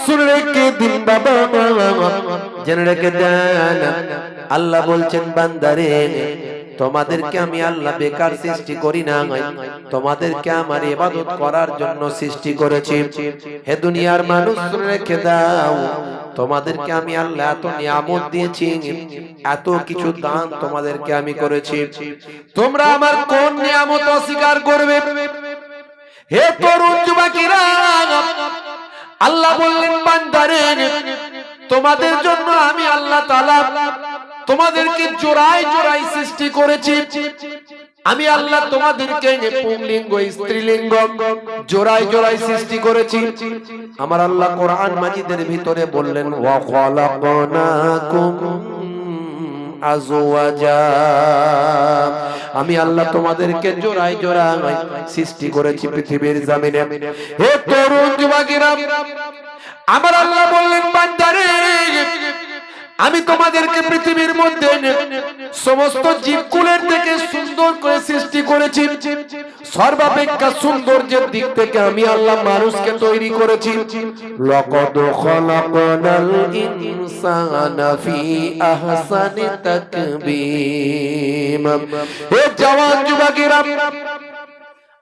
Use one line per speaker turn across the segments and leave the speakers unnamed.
শুনে রেখে দিন বাবা, জেনে রেখে দেন। আল্লাহ বলছেন বান্দারে, তোমাদেরকে আমি আল্লাহ বেকার সৃষ্টি করি না, তোমাদেরকে আমার ইবাদত করার জন্য সৃষ্টি করেছি। হে দুনিয়ার মানুষ শুনে রেখে দাও, তোমাদেরকে আমি আল্লাহ এত নিয়ামত দিয়েছি, এত কিছু দান তোমাদেরকে আমি করেছি, তোমরা আমার কোন নিয়ামত অস্বীকার করবে? হে তরুণ যুবকেরা, আল্লাহ বললেন বান্দারে, তোমাদের জন্য আমি আল্লাহ তাআলা তোমাদেরকে জোড়ায় জোড়ায় সৃষ্টি করেছি। আমি আল্লাহ তোমাদেরকে পুংলিঙ্গ স্ত্রীলিঙ্গ জোড়ায় জোড়ায় সৃষ্টি করেছি। আমার আল্লাহ কোরআন মাজিদের ভিতরে বললেন ওয়া খালাকনাকুম আজওয়াজা, আমি আল্লাহ তোমাদেরকে জোড়ায় জোড়ায় সৃষ্টি করেছি পৃথিবীর জমিনে। হে তরুণ যুবকেরা, আমার আল্লাহ বললেন বান্দারে, আমি তোমাদেরকে পৃথিবীর মধ্যে সমস্ত জীবকুলের থেকে সুন্দর করে সৃষ্টি করেছি। সর্বাপেক্ষা সৌন্দর্যের দিক থেকে আমি আল্লাহ মানুষকে তৈরি করেছি। লাকাদ খালাকনাল ইনসানা ফি আহসানি তাকবীম। হে জওয়ান যুবকেরা,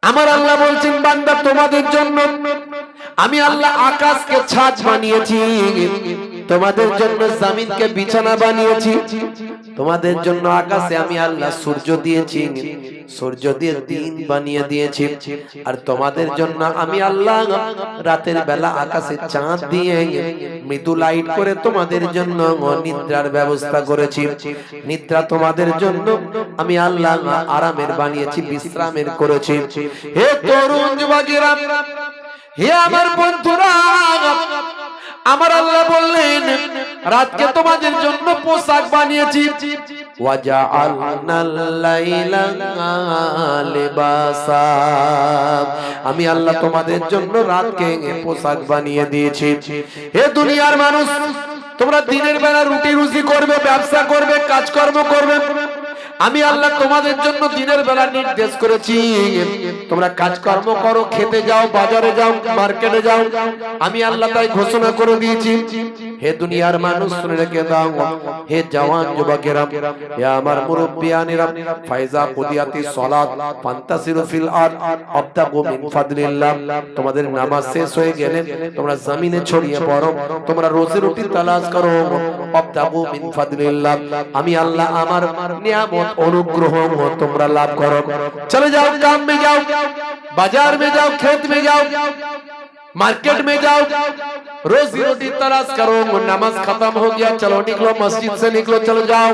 আমার আল্লাহ বলছেন বান্দা তোমাদের জন্য আমি আল্লাহ আকাশকে ছাদ বানিয়েছি, তোমাদের জন্য জমিনকে বিছানা বানিয়েছি, তোমাদের জন্য আকাশে আমি আল্লাহ সূর্য দিয়েছি, সূর্য দিয়ে দিন বানিয়ে দিয়েছি, আর তোমাদের জন্য আমি আল্লাহ রাতের বেলা আকাশে চাঁদ দিয়ে মৃদু লাইট করে তোমাদের জন্য নিদ্রার ব্যবস্থা করেছি। নিদ্রা তোমাদের জন্য আমি আল্লাহ আরামের বানিয়েছি, বিশ্রামের করেছি। হে তরুণ যুবকেরা, হে আমার বন্ধুরা, আমার আল্লাহ বললেন রাতকে তোমাদের জন্য পোশাক বানিয়েছি। ওয়াজআলনাল লাইলা লিবাসা, আমি আল্লাহ তোমাদের জন্য রাতকে পোশাক বানিয়ে দিয়েছি। হে দুনিয়ার মানুষ, তোমরা দিনের বেলা রুটি রুজি করবে, ব্যবসা করবে, কাজকর্ম করবে, আমি আল্লাহ তোমাদের জন্য দিনের বেলা নির্দেশ করেছি তোমরা কাজকর্ম করো, খেতে যাও, বাজারে যাও, মার্কেটে যাও, আমি আল্লাহ তাই ঘোষণা করে দিয়েছি। হে দুনিয়ার মানুষ শুনে রেখে দাও, হে জওয়ান যুবকেরা, হে আমার মুরব্বিয়ানেরা, ফাইজা কুদিয়াতিস সালাত ফান্তাসিরু ফিল আরদ আবতাগু মিন ফাদলিল্লাহ, তোমাদের নামাজ শেষ হয়ে গেলে তোমরা জমিনে ছড়িয়ে পড়ো, তোমরা রোজি রুটি তালাশ করো, আবতাগু মিন ফাদলিল্লাহ, আমি আল্লাহ আমার নিয়ামত অনুগ্রহ তোমরা লাভ করো। চলে যাও, काम में जाओ, बाजार में जाओ, खेत में जाओ, मार्केट में जाओ, रोजी रोटी तलाश करो। नमाज खत्म हो गया, चलो निकलो, मस्जिद से निकलो, चलो जाओ,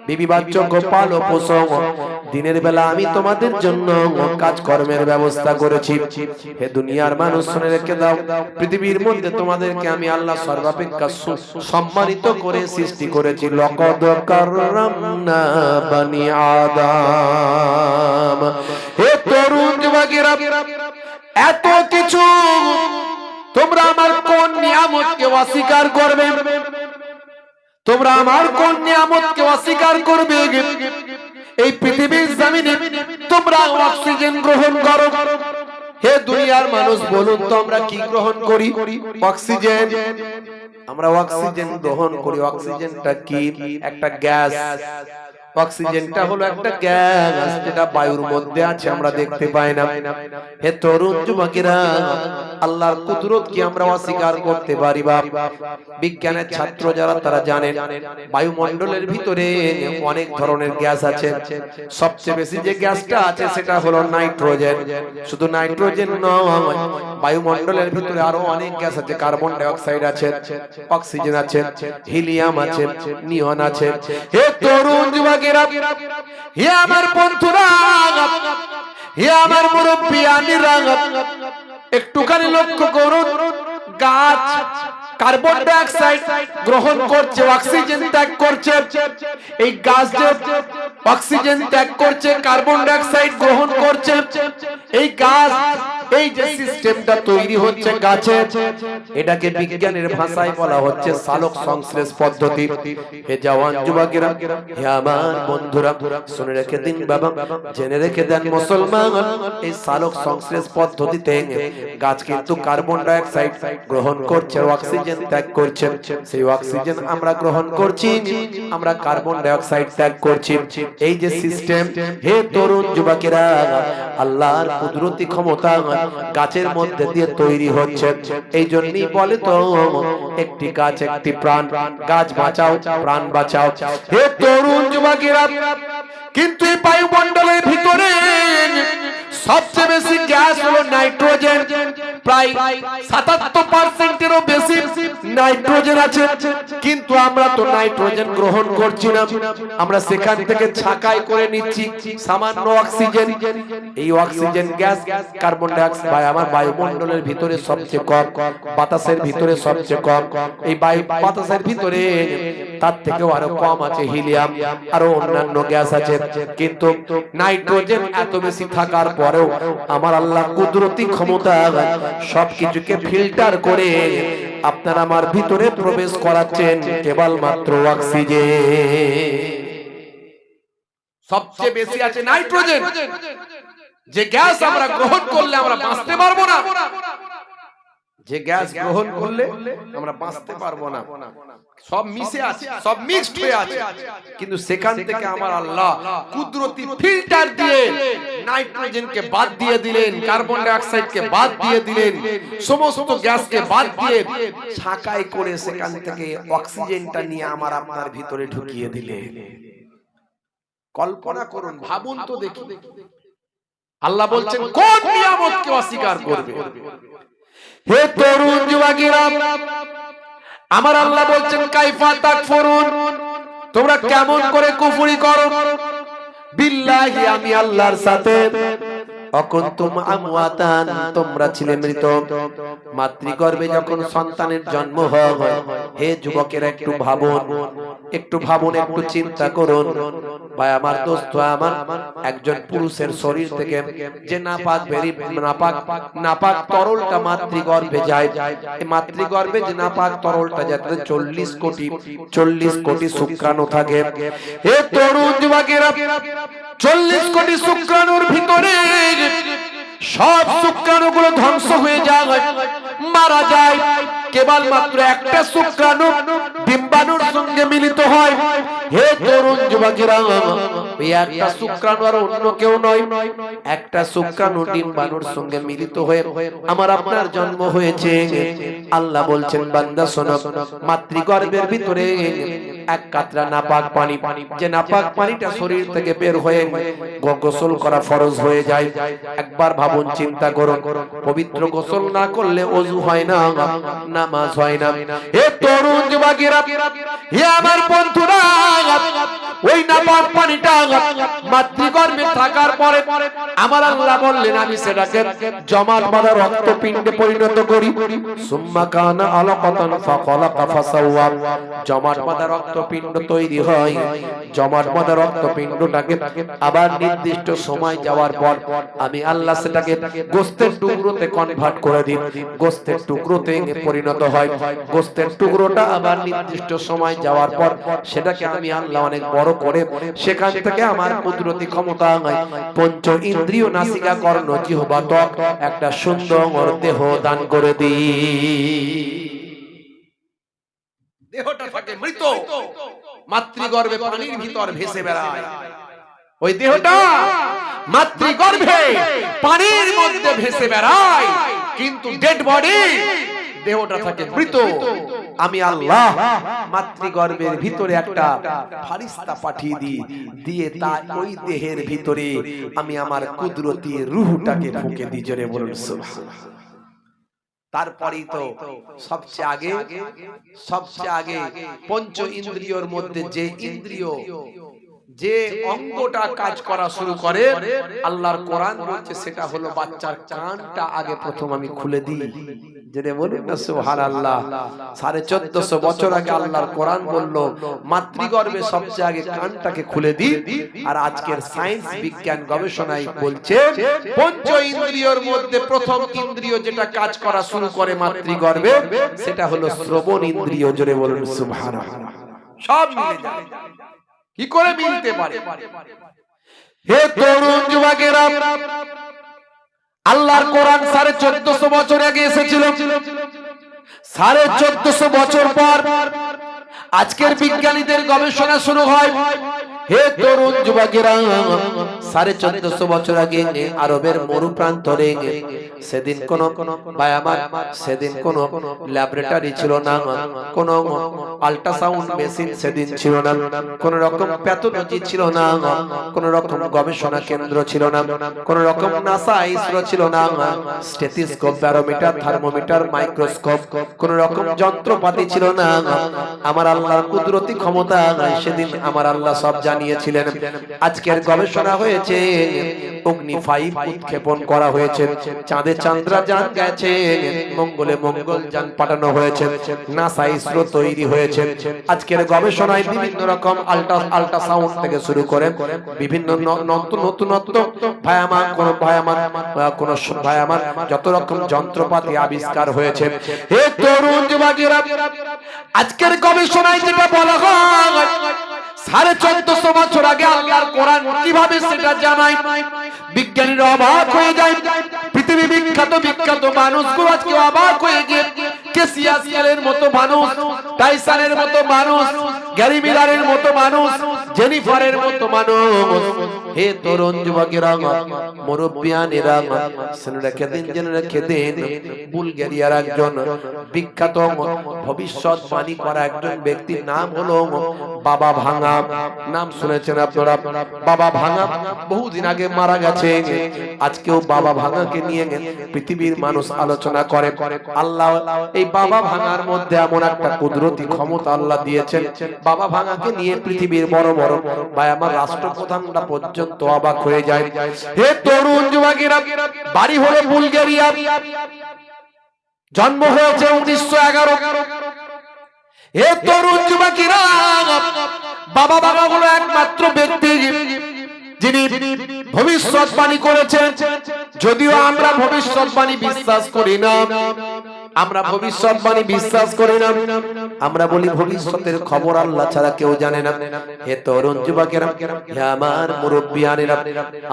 बीबी बच्चों को पालो पोसो। দিনের বেলা আমি তোমাদের জন্য কাজকর্মের ব্যবস্থা করেছি। হে দুনিয়ার মানুষ শুনে রেখে দাও, পৃথিবীর মধ্যে তোমাদেরকে আমি আল্লাহ সর্বাপেক্ষা সম্মানিত করে সৃষ্টি করেছি। লাকাদ কাররামনা বনি আদম। হে তরুণ যুবকেরা, এত কিছু তোমরা আমার কোন নিয়ামতকে অস্বীকার করবে? তোমরা আমার কোন নিয়ামতকে অস্বীকার করবে? এই পৃথিবীর জমিনে তোমরা অক্সিজেন গ্রহণ করো। হে দুনিয়ার মানুষ, বলুন তো আমরা কি গ্রহণ করি? অক্সিজেন। আমরা অক্সিজেন গ্রহণ করি। অক্সিজেনটা কি? একটা গ্যাস। অক্সিজেনটা হলো একটা গ্যাস যেটা বায়ুর মধ্যে আছে, আমরা দেখতে পাই না। হে তরুণ যুবকেরা, আল্লাহর কুদরত কি আমরা অস্বীকার করতে পারি? বাপ বিজ্ঞানের ছাত্র যারা তারা জানেন বায়ুমণ্ডলের ভিতরে অনেক ধরনের গ্যাস আছে। সবচেয়ে বেশি যে গ্যাসটা আছে সেটা হলো নাইট্রোজেন। শুধু নাইট্রোজেন নয়, বায়ুমণ্ডলের ভিতরে আরো অনেক গ্যাস আছে। কার্বন ডাই অক্সাইড আছে, অক্সিজেন আছে, হিলিয়াম আছে, নিয়ন আছে। হে তরুণ যুবক, হে আমার বন্ধুরা, হে আমার মুরব্বিয়ানেরা, একটুখানি লক্ষ্য করুন, গাছ কার্বন ডাই অক্সাইড গ্রহণ করছে, অক্সিজেন ত্যাগ করছে। এই গাছ যে অক্সিজেন ত্যাগ করছে, কার্বন ডাই অক্সাইড গ্রহণ করছে, এই গাছ এই যে সিস্টেমটা তৈরি হচ্ছে গাছে, এটাকে বিজ্ঞানের ভাষায় বলা হচ্ছে সালোক সংশ্লেষ পদ্ধতি। হে জওয়ান যুবকেরা, হে আমার বন্ধুরা, শুনে রেখে দিন বাবা, জেনে রেখে দেন মুসলমান, এই সালোক সংশ্লেষ পদ্ধতিতে গাছ কিন্তু কার্বন ডাই অক্সাইড গ্রহণ করছে, অক্সিজেন ত্যাগ করছে। সেই অক্সিজেন আমরা গ্রহণ করছি, আমরা কার্বন ডাই অক্সাইড ত্যাগ করছি। এই যে সিস্টেম, হে তরুণ যুবকেরা, আল্লাহর কুদরতি ক্ষমতা গাছের মধ্যে দিয়ে তৈরি হচ্ছে। এই জন্যই বলে তো, একটি গাছ একটি প্রাণ, গাছ বাঁচাও প্রাণ বাঁচাও। হে তরুণ যুবকেরা, কিন্তু এই বায়ুমণ্ডলের ভিতরে সবচেয়ে বেশি গ্যাস হলো নাইট্রোজেন, প্রায় ৭৭%-এরও বেশি নাইট্রোজেন আছে। কিন্তু আমরা তো নাইট্রোজেন গ্রহণ করছি না, আমরা সেখান থেকে ছাঁকাই করে নিচ্ছি সামান্য অক্সিজেন। এই oxygen gas, carbon die oxide আমার বায়ুমণ্ডলের ভিতরে সবচেয়ে কম, বাতাসের ভিতরে সবচেয়ে কম। এই বাতাসের ভিতরে তার থেকেও আরো কম আছে হিলিয়াম, আরো অন্যান্য গ্যাস আছে। কিন্তু নাইট্রোজেন এত বেশি থাকার পরেও আমার আল্লাহ কুদরতি ক্ষমতা সবকিছুকে ফিল্টার করে আপনার আমার ভিতরে প্রবেশ করাচ্ছেন কেবলমাত্র অক্সিজেন। সবচেয়ে বেশি আছে নাইট্রোজেন, যে গ্যাস আমরা গ্রহণ করলে আমরা বাঁচতে পারবো না, যে গ্যাস গ্রহণ করলে আমরা বাঁচতে পারবো না, সব মিশে আছে, সব মিক্সড হয়ে আছে। কিন্তু সেখান থেকে আমার আল্লাহ কুদরতি ফিল্টার দিয়ে নাইট্রোজেনকে বাদ দিয়ে দিলেন, কার্বন ডাই অক্সাইডকে বাদ দিয়ে দিলেন, সমস্ত গ্যাসকে বাদ দিয়ে ছাঁকাই করে সেখান থেকে অক্সিজেনটা নিয়ে আমার আপনার ভিতরে ঢুকিয়ে দিলেন। কল্পনা করুন, ভাবুন তো দেখি, আল্লাহ বলছেন কোন নিয়ামতকে অস্বীকার করবে? হে তরুণ যুবকেরা, আমার আল্লাহ বলছেন কাইফা তাকফুরুন, তোমরা কেমন করে কুফরি করো বিল্লাহি, আমি আল্লাহর সাথে। অকুনতুম আমওয়াতান, তোমরা ছিলে মৃত। মাতৃগর্ভে যখন সন্তানের জন্ম হয়, হে যুবকেরা একটু ভাবুন, একটু ভাবুন, একটু চিন্তা করুন। ভাই আমার দোস্ত আমার, একজন পুরুষের শরীর থেকে যে নাপাক তরলটা মাতৃগর্ভে যায়, এই মাতৃগর্ভে যে নাপাক তরলটা যাতে 40 কোটি শুক্রাণু থাকে। হে তরুণ যুবকেরা, 40 কোটি শুক্রাণুর ভিতরে সব শুক্রাণুগুলো ধ্বংস হয়ে যায়, মারা যায়। কেবলমাত্র একটা শুক্রাণু ডিম্বাণুর সঙ্গে মিলিত হয়। হে তরুণ যুবকেরা, এই একটা শুক্রাণু আর অন্য কেউ নয়, একটা শুক্রাণু ডিম্বাণুর সঙ্গে মিলিত হয়ে আমার আপনার জন্ম হয়েছে। আল্লাহ বলছেন বান্দা শোনো, মাতৃগর্ভের ভিতরে এক কাতরা নাপাক পানি, যে নাপাক পানিটা শরীর থেকে বের হয়ে গোসল করা ফরজ হয়ে যায়। একবার ভাবুন, চিন্তা করুন, পবিত্র গোসল না করলে ওযু হয় না, নামাজ হয় না। হে তরুণ যুবকেরা, হে আমার বন্ধুরা, ওই নাপাক পানিটা মাতৃগর্ভে থাকার পরে আমার আল্লাহ বললেন আমি সেটাকে জমাট বাঁধা রক্তপিণ্ডে পরিণত করি। সুম্মা কানা আলাকাতান ফাখালাকা ফাসাওয়া, জমাট বাঁধা রক্তপিণ্ড তৈরি হয়। জমাট বাঁধা রক্তপিণ্ডটাকে আবার নির্দিষ্ট সময় যাওয়ার পর আমি আল্লাহ সেটাকে গোশতের টুকরোতে কনভার্ট করে দিই, গোশতের টুকরোতে পরিণত হয়। গোশতের টুকরোটা আবার নির্দিষ্ট সময় যাওয়ার পর সেটাকে আমি আল্লাহ অনেক বড় করে সেখান থেকে আমার কুদরতি ক্ষমতা পঞ্চ ইন্দ্রিয় নাসিকা কর্ণ জিহ্বা ত্বক একটা সুন্দর দেহ দান করে দিই। দেহটা থাকে মৃত, মাতৃগর্ভে পানির ভিতর ভেসে বেড়ায়। ওই দেহটা মাতৃগর্ভে পানির মধ্যে ভেসে বেড়ায়, কিন্তু ডেড বডি, দেহটা থাকে মৃত। আমি আল্লাহ মাতৃগর্ভের ভিতরে একটা ফারিস্তা পাঠিয়ে দিয়ে তা ওই দেহের ভিতরে আমি আমার কুদরতি রূহটাকে ফুঁকে দিই। জোরে বলুন সুবহানাল্লাহ। তারপরেই তো সবচেয়ে আগে পঞ্চ ইন্দ্রিয়র মধ্যে যে ইন্দ্রিয়, যে অঙ্গটা কাজ করা শুরু করে, আল্লাহর কোরআন বলছে সেটা হলো বাচ্চার কানটা আগে প্রথম আমি খুলে দিই। জেনে বলুন না সুবহানাল্লাহ। 1450 বছর আগে আল্লাহর কোরআন বলল মাতৃগর্ভে সবচেয়ে আগে কানটাকে খুলে দিই, আর আজকের সায়েন্স বিজ্ঞান গবেষণায় বলছে পঞ্চ ইন্দ্রিয়র মধ্যে প্রথম ইন্দ্রিয় যেটা কাজ করা শুরু করে মাতৃগর্ভে সেটা হলো শ্রবণ ইন্দ্রিয়। জোরে বলুন সুবহানাল্লাহ। সব মিলে যায়। কি করে মিলতে পারে? হে তরুণ যুবকেরা, আল্লাহর কোরআন 1450 বছর আগে এসেছিল। 1450 বছর পর আজকের বিজ্ঞানীদের গবেষণা শুরু হয়। হে তরুণ যুবকেরা, 1450 বছর আগে আরবের মরুপ্রান্তরে সেদিন কোন ল্যাবরেটরি ছিল না, কোন আল্ট্রাসাউন্ড মেশিন সেদিন ছিল না, কোন রকম প্যাথোলজি ছিল না, কোন রকম গবেষণা কেন্দ্র ছিল না, কোন রকম নাসা ইসরো ছিল না, স্টেথোস্কোপ, ব্যারোমিটার, থার্মোমিটার, মাইক্রোস্কোপ, কোন রকম যন্ত্রপাতি ছিল না। আমার আল্লাহর কুদরতি ক্ষমতা সেদিন আমার আল্লাহ সব জানিয়েছিলেন। আজকের গবেষণা হয়েছে, অগ্নি 5 উৎক্ষেপণ করা হয়েছে, চাঁদে চন্দ্রযান গেছে, মঙ্গলে মঙ্গলযান পাঠানো হয়েছে, নাসা ইসরো তৈরি হয়েছে। আজকের গবেষণায় বিভিন্ন রকম আল্ট্রাসাউন্ড থেকে শুরু করে বিভিন্ন নতুনত্ব ভয়ামান যত রকম যন্ত্রপাতি আবিষ্কার হয়েছে। হে তরুণ যুবকেরা, আজকের গবেষণায় যেটা বলা হয় 1450 বছর আগে আল্লাহর কোরআন কিভাবে সেটা জানায়, বিজ্ঞানীরা অবাক হয়ে যায়। পৃথিবী বিখ্যাত মানুষগুলো আজকে অবাক হয়ে গিয়ে কেসিয়াসিয়ালের মতো মানুষ, টাইসনের মতো মানুষ, গ্যারি মিলারের মতো মানুষ, জেনিফারের মতো মানুষ। হে তরুণ যুবকেরা, মুরব্বিয়ানেরা, জেনে রেখে দিন, বুলগেরিয়ার একজন বিখ্যাত ভবিষ্যৎবাণী করা একজন ব্যক্তির নাম হলো বাবা ভাঙা। নাম শুনেছেন আপনারা? বাবা ভাঙা বহুদিন আগে মারা গেছে। আজকেও বাবা ভাঙাকে নিয়ে পৃথিবীর মানুষ আলোচনা করে। আল্লাহ এই বাবা ভাঙার মধ্যে এমন একটা কুদরতি ক্ষমতা আল্লাহ দিয়েছেন, বাবা ভাঙাকে নিয়ে পৃথিবীর বড় বড় ভাই আমার রাষ্ট্রপ্রধানরা পর্যন্ত অবাক হয়ে যায়। হে তরুণ যুবকেরা, বাড়ি হলো বুলগেরিয়া, জন্ম হয়েছে 1911। হে তরুণ যুবকেরা, বাবা ভাঙা হলো একমাত্র ব্যক্তি যিনি ভবিষ্যৎবাণী করেছেন। যদিও আমরা ভবিষ্যৎবাণী বিশ্বাস করি না, আমরা ভবিষ্যৎবাণী বিশ্বাস করি না, আমরা বলি ভবিষ্যতের খবর আল্লাহ ছাড়া কেউ জানে না। হে তরুণ যুবকেরা, হে আমার মুরব্বিয়ানেরা,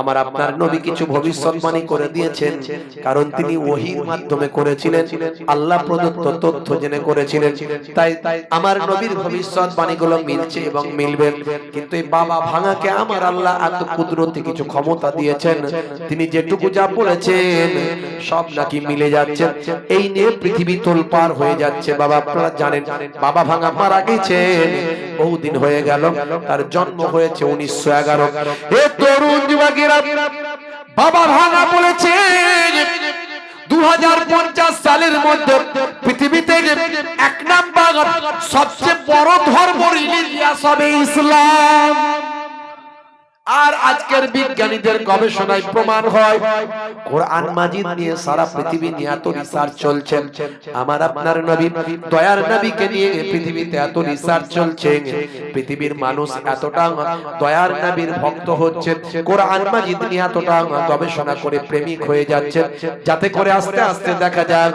আমার আপনার নবী কিছু ভবিষ্যৎবাণী করে দিয়েছেন, কারণ তিনি ওহীর মাধ্যমে করেছিলেন, আল্লাহ প্রদত্ত তথ্য জেনে করেছিলেন। তাই আমার নবীর ভবিষ্যৎবাণীগুলো মিলছে এবং মিলবে। কিন্তু এই বাবা ভাঙাকে আমার আল্লাহ এত কুদরতি কিছু ক্ষমতা দিয়েছেন, তিনি যেটুকু যা বলেছেন সব নাকি মিলে যাচ্ছে। এই নিয়ে পৃথিবী তোলপাড় হয়ে যাচ্ছে। বাবা আপনারা জানেন বাবা ভাঙা মারা গেছেন, বহুদিন হয়ে গেল, তার জন্ম হয়েছে 1911। হে তরুণ যুবকেরা, বাবা ভাঙা বলেছে 2050 সালের মধ্যে পৃথিবীতে 1 নাম্বার সবচেয়ে বড় ধর্ম রিলিজিয়াস হবে ইসলাম। আর আজকের বিজ্ঞানীদের গবেষণায় প্রমাণ হয়, কোরআন মাজিদ নিয়ে সারা পৃথিবী নিয়ে এত রিসার্চ চলছে, আমার আপনার নবী দয়ার নবীকে নিয়ে পৃথিবীতে এত রিসার্চ চলছে, পৃথিবীর মানুষ এতটা দয়ার নবীর ভক্ত হচ্ছে, কোরআন মাজিদ নিয়ে এতটা গবেষণা করে প্রেমিক হয়ে যাচ্ছে, যাতে করে আস্তে আস্তে দেখা যায়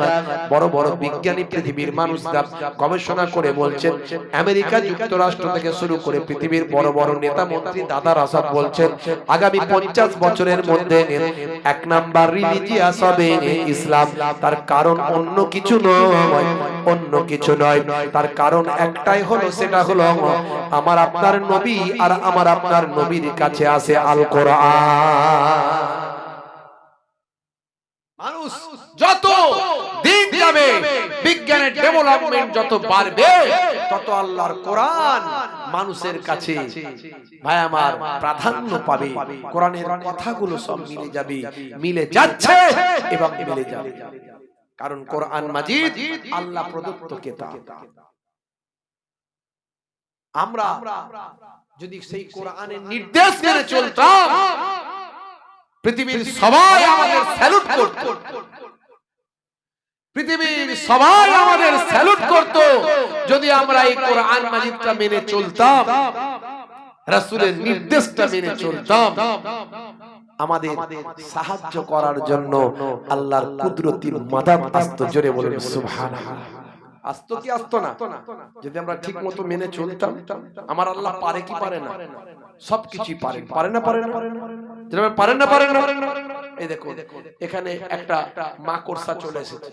বড় বড় বিজ্ঞানী পৃথিবীর মানুষরা গবেষণা করে বলছেন, আমেরিকা যুক্তরাষ্ট্র থেকে শুরু করে পৃথিবীর বড় বড় নেতা মন্ত্রী দাদারা সব বলছেন আগামী 50 বছরের মধ্যে 1 নাম্বার রিলিজিয়াস হবে ইসলাম। তার কারণ অন্য কিছু নয়, অন্য কিছু নয়, তার কারণ একটাই হলো, সেটা হলো আমার আপনার নবী আর আমার আপনার নবীর কাছে আছে আল কোরআন। মানুষ যত দিন যাবে, বিজ্ঞানের ডেভেলপমেন্ট যত বাড়বে, তত আল্লাহর কোরআন মানুষের কাছে ভাই আমার প্রাধান্য পাবে। কোরআনের কথাগুলো সব মিলে যাবে, মিলে যাচ্ছে এবং মিলে যাবে, কারণ কোরআন মাজিদ আল্লাহ প্রদত্ত কিতাব। আমরা যদি সেই কোরআনের নির্দেশ মেনে চলতাম, পৃথিবীর সবাই আমাদের স্যালুট করত। পৃথিবীর সবাই আমাদের স্যালুট করত যদি আমরা এই কোরআন মাজিদটা মেনে চলতাম, রাসূলের নির্দেশটা মেনে চলতাম। আমাদের সাহায্য করার জন্য আল্লাহর কুদরতির মাদাদ আসতো। জোরে বলুন সুবহানাল্লাহ। আসতো কি আসতো না? যদি আমরা ঠিক মতো মেনে চলতাম, আমার আল্লাহ পারে কি পারে না? সবকিছুই পারে। পারে না? পারে না? পারেন না? পারেন না? এই দেখো এখানে একটা মাকড়সা চলে এসেছে,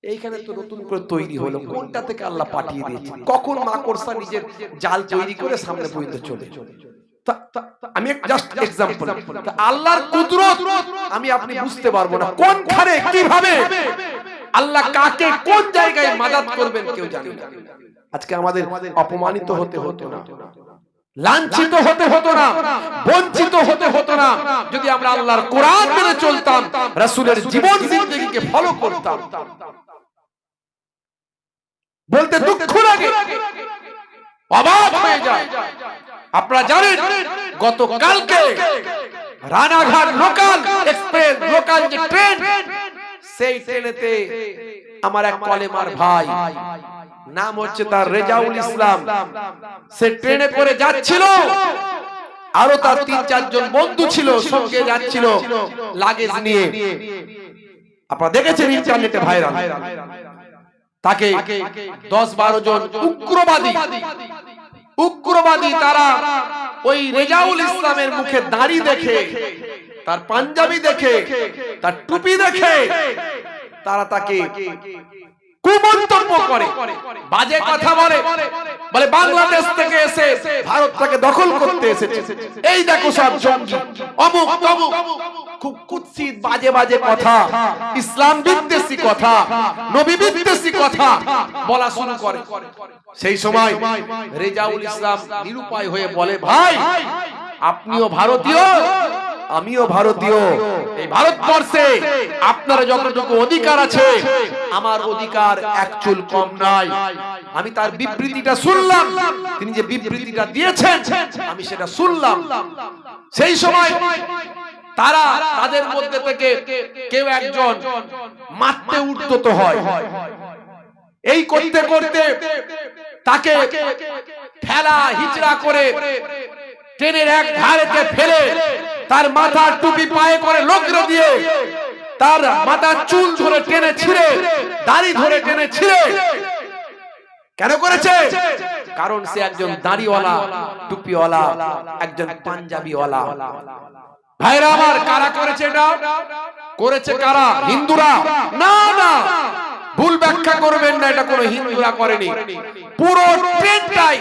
এইখানে তো নতুন করে তৈরি হলো, কোনটা থেকে আল্লাহ পাঠিয়ে দিয়েছে? কখন মাকড়সা নিজের জাল তৈরি করে সামনে পর্যন্ত চলে? আমি জাস্ট এক্সাম্পল। আল্লাহর কুদরত আমি আপনি বুঝতে পারবো না, কোনখানে কিভাবে আল্লাহ কাকে কোন জায়গায় মাদাদ করবেন কেউ জানে না। আজকে আমাদের অপমানিত হতে হতো না, লাঞ্ছিত হতে হতো না, বঞ্চিত হতে হতো না যদি আমরা আল্লাহর কোরআন মেনে চলতাম, রাসূলের জীবন জিন্দেগিকে ফলো করতাম। বলতে দুঃখ লাগে, অবাক হয়ে যায়। আপনারা জানেন গতকালকে রানাঘাট লোকাল এক্সপ্রেস, লোকাল যে ট্রেন, সেই ট্রেনেতে আমার এক কলেমার ভাই, নাম হচ্ছে তার রেজাউল ইসলাম, সে ট্রেনে করে যাচ্ছিল, আরো তার ৩-৪ জন বন্ধু ছিল সঙ্গে যাচ্ছিল লাগেজ নিয়ে। আপনারা দেখেছেন ইন্টারনেটে ভাইরাল। তাকে ১০-১২ জন উগ্রবাদী তারা ওই রেজাউল ইসলামের মুখে দাড়ি দেখে, তার পাঞ্জাবি দেখে, তার টুপি দেখে তারা তাকে কুমন্তব্য করে, বাজে কথা বলে, বলে বাংলাদেশ থেকে এসে ভারতটাকে দখল করতে এসেছে, এই দেখো সব জঙ্গি, অমুক তমুক, খুব কুৎসিত বাজে বাজে কথা, ইসলাম বিদ্বেষী কথা, নবী বিদ্বেষী কথা বলা শুরু করে। সেই সময় রেজাউল ইসলাম নিরুপায় হয়ে বলে, ভাই আপনিও ভারতীয়, আমিও ভারতীয়, এই ভারতবর্ষে আপনার যতটুকু অধিকার আছে আমার অধিকার এক চুল কম নাই। আমি তার বিবৃতিটা শুনলাম, তিনি যে বিবৃতিটা দিয়েছেন আমি সেটা শুনলাম। সেই সময় তারা তাদের মধ্যে থেকে কেউ একজন মারতে উদ্যত হয়। এই করতে করতে তাকে ঠেলা হিচড়া করে ট্রেনের এক ধারেতে ফেলে তার মাথার টুপি পায়ে করে লগ্র দিয়ে তার মাথার চুল ধরে টেনে ছিঁড়ে, দাড়ি ধরে টেনে ছিঁড়ে, কেন করেছে? কারণ সে একজন দাড়িওয়ালা, টুপিওয়ালা, একজন পাঞ্জাবিওয়ালা। ভাইরা আমার, কারা করেছে এটা? করেছে কারা? হিন্দুরা? না না, ভুল ব্যাখ্যা করবেন না, এটা কোনো হিন্দুরা করেনি। পুরো ট্রেনটাই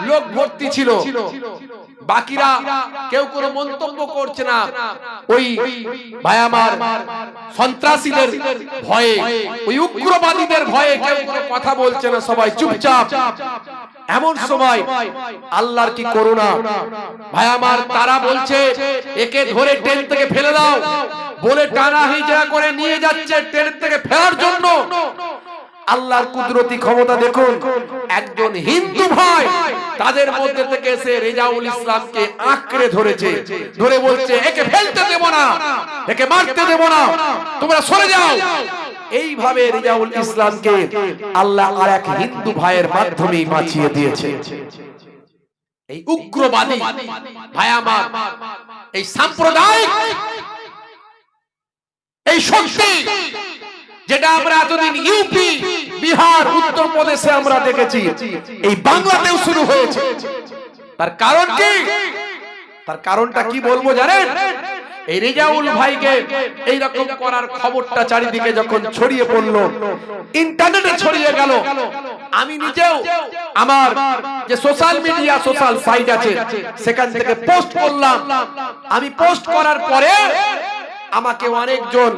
লোক ভর্তি ছিল, বাকিরা কেউ কোনো মন্তব্য করছে না। ওই ভাই আমার সন্ত্রাসীদের ভয়ে, ওই উগ্রবাদীদের ভয়ে কেউ কোনো কথা বলছে না, সবাই চুপচাপ। এমন সময় আল্লাহর কি করুণা, ভাই আমার, তারা বলছে একে ধরে ট্রেন থেকে ফেলে দাও বলে টানা হিজড়া করে নিয়ে যাচ্ছে ট্রেন থেকে ফেলার জন্য। আল্লাহর কুদরতি ক্ষমতা দেখুন, একজন হিন্দু ভাই তাদের মধ্যে থেকে এসে রেজাউল ইসলামকে আঁকড়ে ধরেছে, ধরে বলছে একে ফেলতে দেব না, একে মারতে দেব না, তোমরা সরে যাও। এইভাবে রেজাউল ইসলামকে আল্লাহ আর এক হিন্দু ভাইয়ের মাধ্যমেই বাঁচিয়ে দিয়েছে। এই উগ্রবাদী ভাই আমার, এই সাম্প্রদায়িক এই শক্তি যেটা আমরা এতদিন ইউপি, বিহার, উত্তরপ্রদেশে আমরা দেখেছি, এই বাংলাতেও শুরু হয়েছে। তার কারণ কি? তার কারণটা কি বলবো জানেন? এই রেজাউল ভাইকে এইরকম করার খবরটা চারিদিকে যখন ছড়িয়ে পড়লো, ইন্টারনেটে ছড়িয়ে গেল, আমি নিজেও আমার যে সোশ্যাল মিডিয়া, সোশ্যাল সাইট আছে সেখান থেকে পোস্ট করলাম। আমি পোস্ট করার পরে আমাকে অনেকজন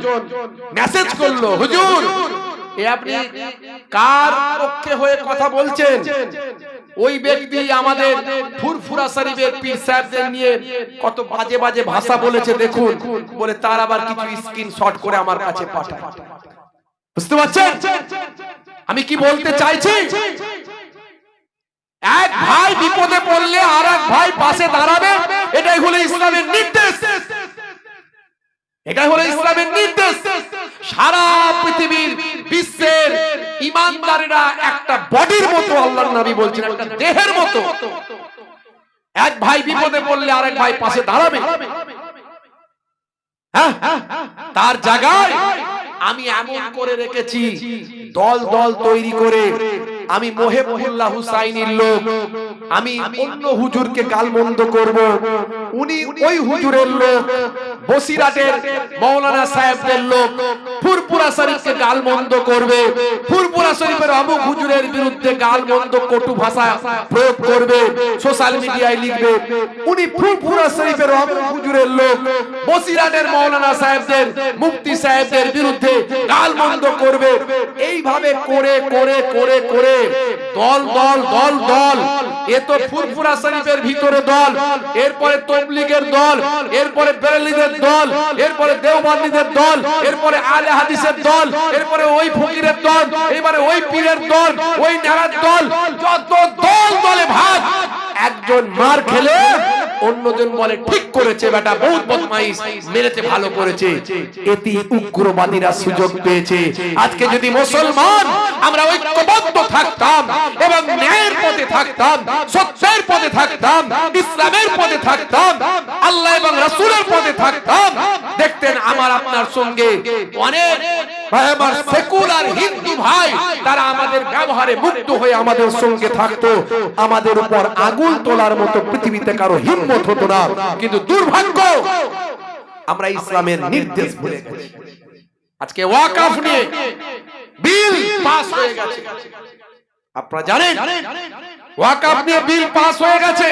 মেসেজ করলো, হুজুর এ আপনি কার পক্ষে হয়ে কথা বলছেন? ওই ব্যক্তি আমাদের ফুরফুরা শরীফের পীর সাহেবদের নিয়ে কত বাজে বাজে ভাষা বলেছে দেখুন, বলে তার আবার কিছু স্ক্রিনশট করে আমার কাছে পাঠায়। বুঝতে পারছেন আমি কি বলতে চাইছি? এক ভাই বিপদে পড়লে আর এক ভাই পাশে দাঁড়াবে, এটাই হলো ইসলামের নির্দেশ। এটাই হলো ইসলামের নির্দেশ। সারা পৃথিবীর বিশ্বের ইমানদারেরা একটা বডির মতো, আল্লাহর নবী বলছেন একটা দেহের মতো। এক ভাই বিপদে পড়লে আরেক ভাই পাশে দাঁড়াবে। হ্যাঁ, তার জায়গায় আমি এমন করে রেখেছি, দল দল তৈরি করে। আমি মোহেবুল্লাহ হুসাইনির লোক, আমি অন্য হুজুরকে গালমন্দ করব, উনি ওই হুজুরের লোক। বসিরাটের মাওলানা সাহেবদের লোক ফুরপুরা শরীফকে গালমন্দ করবে, ফুরপুরা শরীফের অমুক হুজুরের বিরুদ্ধে গালমন্দ কটু ভাষা প্রয়োগ করবে, সোশ্যাল মিডিয়ায় লিখবে। উনি ফুরপুরা শরীফের অমুক হুজুরের লোক বসিরাটের মাওলানা সাহেবদের, মুফতি সাহেবদের বিরুদ্ধে গালমন্দ করবে। এইভাবে করে করে করে করে দল দল দল দল। এ তো ফুরফুরা শরীফের ভিতরে দল, এরপরে তাবলীগের দল, এরপরে বেরেলভীদের দল, এরপরে দেওবন্দীদের দল, এরপরে আলে হাদিসের দল, এরপরে ওই ফকিরের দল, এবারে ওই পীরের দল, ওই নেড়ার দল। যত দল দলে ভাগ। একজন মার খেলে অন্যজন বলে ঠিক করেছে, বেটা বহুত বদমাইশ, মেরেছে ভালো করেছে। এতে উগ্রবাদীরা সুযোগ পেয়েছে। আজকে যদি মুসলমান আমরা ঐক্যবদ্ধ থাকতাম এবং ন্যায়ের পথে থাকতাম, সত্যের পথে থাকতাম, ইসলামের পথে থাকতাম, আল্লাহ এবং রাসূলের পথে থাকতাম, দেখতেন আমার আপনার সঙ্গে অনেক ভাই আমার সেকুলার হিন্দু ভাই তারা আমাদের ব্যবহারে মুগ্ধ হয়ে আমাদের সঙ্গে থাকতো। আমাদের উপর আগুন তোলার মতো পৃথিবীতে কারো হিম্মত হতো না। কিন্তু দুর্ভাগ্য, আমরা ইসলামের নির্দেশ ভুলে গেছি। আজকে ওয়াকফ নিয়ে বিল পাস হয়ে গেছে। আপনারা জানেন ওয়াকফ নিয়ে বিল পাস হয়ে গেছে।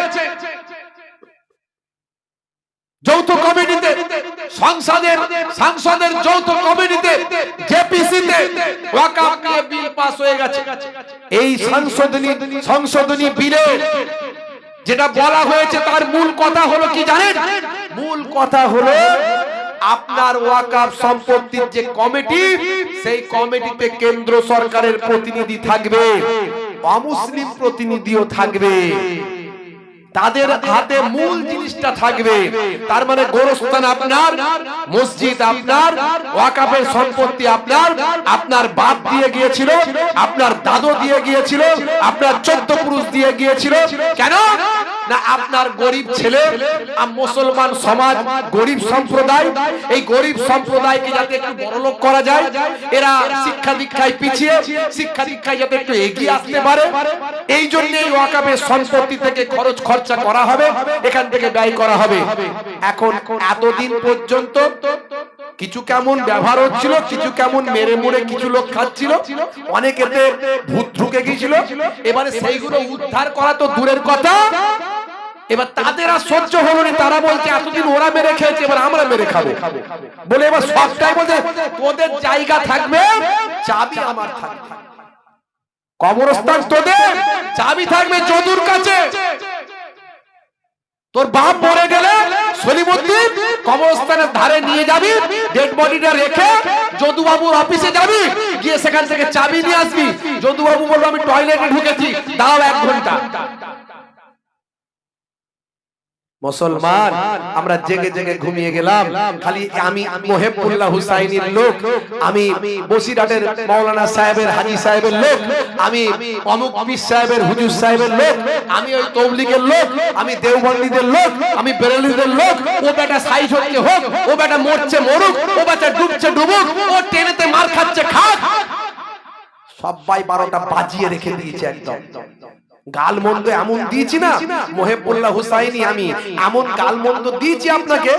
যৌথ কমিটিতে, সংসদের যৌথ কমিটিতে, জেপিসিতে ওয়াকফ নিয়ে বিল পাস হয়ে গেছে। এই সংশোধনী বিলে যেটা বলা হয়েছে তার মূল কথা হলো কি জানেন? মূল কথা হলো আপনার ওয়াকফ সম্পত্তির যে কমিটি, সেই কমিটিতে কেন্দ্র সরকারের প্রতিনিধি থাকবে, অমুসলিম প্রতিনিধিও থাকবে। তাদের হাতে মূল জিনিসটা থাকবে। তার মানে গোরস্থান আপনার, মসজিদ আপনার, ওয়াকফের সম্পত্তি আপনার, আপনার বাপ দিয়ে গিয়েছিল, আপনার দাদু দিয়ে গিয়েছিল, আপনার 14 পুরুষ দিয়ে গিয়েছিল। কেন না আপনার গরিব ছেলে, মুসলমান সমাজ গরিব সম্প্রদায়, এই গরিব সম্প্রদায়কে যাতে একটু বড়লোক করা যায়, এরা শিক্ষা দীক্ষায় পিছিয়ে, শিক্ষা দীক্ষায় যাতে একটু এগিয়ে আসতে পারে, এই জন্য এই ওয়াকফের সম্পত্তি থেকে খরচা করা হবে, এখান থেকে ব্যয় করা হবে। এখন এতদিন পর্যন্ত কিছু কেমন ব্যবহার হচ্ছিল, কিছু কেমন মেরে মুড়ে কিছু লোক খাচ্ছিল, অনেকেতে ভূত ঢুকে গিয়েছিল। এবারে সেইগুলো উদ্ধার করা তো দূরের কথা, এবার তাদের আর সহ্য হলো না। তারা বলছে এতদিন ওরা মেরে খেয়েছে, এবার আমরা মেরে খাবো বলে এবার সবটাই বলছে তোদের জায়গা থাকবে, চাবি আমার থাকবে, কবরস্থান তোদের, চাবি থাকবে যদুর কাছে। তোর বাপ মরে গেলে সলিমুদ্দিন কবরস্থানের ধারে নিয়ে যাবি, ডেড বডিটা রেখে যদুবাবুর অফিসে যাবি, গিয়ে সেখান থেকে চাবি নিয়ে আসবি। যদুবাবু বলবো আমি টয়লেটে ঢুকেছি, দাও 1 ঘন্টা। মুসলমান আমরা জেগে জেগে ঘুমিয়ে গেলাম। খালি আমি মোহেবুল্লাহ হুসাইনির লোক, আমি বসিরাটের মাওলানা সাহেবের, হাজী সাহেবের লোক, আমি অমুক পীর সাহেবের, হুজুর সাহেবের লোক, আমি ওই তাবলীগের লোক, আমি দেওবন্দীদের লোক, আমি বেরেলভীদের লোক। ও বেটা সাইজ হচ্ছে হোক, ও বেটা মরছে মরুক, ও বেটা ডুবছে ডুবুক, ও ট্রেনেতে মার খাচ্ছে খাক, সবাই 12টা বাজিয়ে রেখে দিয়েছে। একদম গালমন্দ এমন দিয়েছি না মোহেবুল্লাহ হুসাইনি, আমি এমন গালমন্দ দিয়েছি আপনাকে।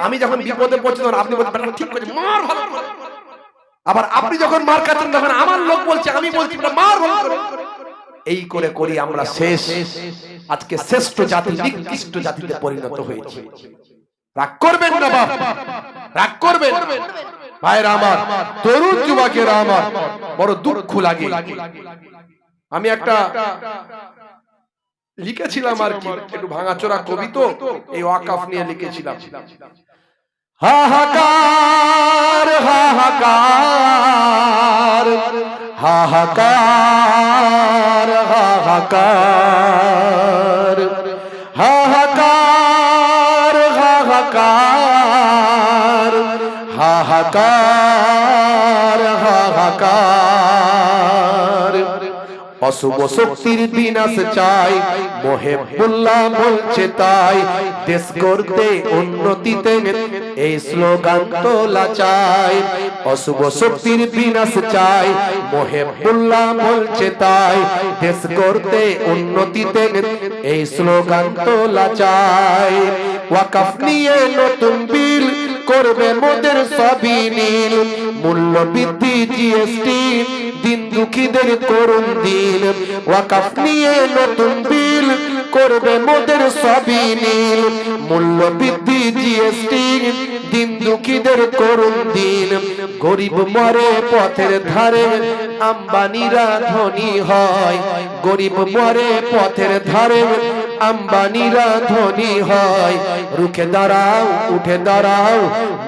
আমি যখন বিপদে পড়ছি তখন আপনি বলছেন ঠিক করে মার ভালো করে, আবার আপনি যখন মার খাচ্ছেন তখন আমার লোক বলছে, আমি বলছি মার ভালো করে। এই করে করি আমরা শেষ। আজকে শ্রেষ্ঠ জাতি নিকৃষ্ট জাতিতে পরিণত হয়েছে। রাগ করবেন না বাপ, রাগ করবেন ভাইরা আমার, তরুণ যুবকেরা আমার, বড় দুঃখ লাগে। আমি একটা লিখেছিলাম আর কি, একটু ভাঙাচোরা কবি তো, এই ওয়াকফ নিয়ে লিখেছিলাম। হাহাকার হাহাকার হাহাকার হাহাকার হাহাকার হাহাকার হাহাকার আমার হাহাকার। অশুভ শক্তির বিনাশ চাই, মহেবুল্লাহ বলছে তাই। দেশ গড়তে উন্নতিতে এই স্লোগান তোলা চাই। অশুভ শক্তির বিনাশ চাই, মহেবুল্লাহ বলছে তাই। দেশ গড়তে উন্নতিতে এই স্লোগান তোলা চাই। ওয়াকফ নিয়ে নতুন বিল করবে মোদের সবই নীল। মূল্য বৃদ্ধি জিএসটি দিন দুঃখীদের করুণ দিন। ওয়াকফ নিয়ে নতুন বিল করবে মোদের সবই নীল। মূল্য বৃদ্ধি জিএসটি দিন দুঃখীদের করুণ দিন। গরিব মরে পথের ধারে, আম্বানিরা ধনী হয়। গরিব মরে পথের ধারে, আম্বানিরা ধনী হয়। রুখে দাঁড়াও, উঠে দাঁড়াও,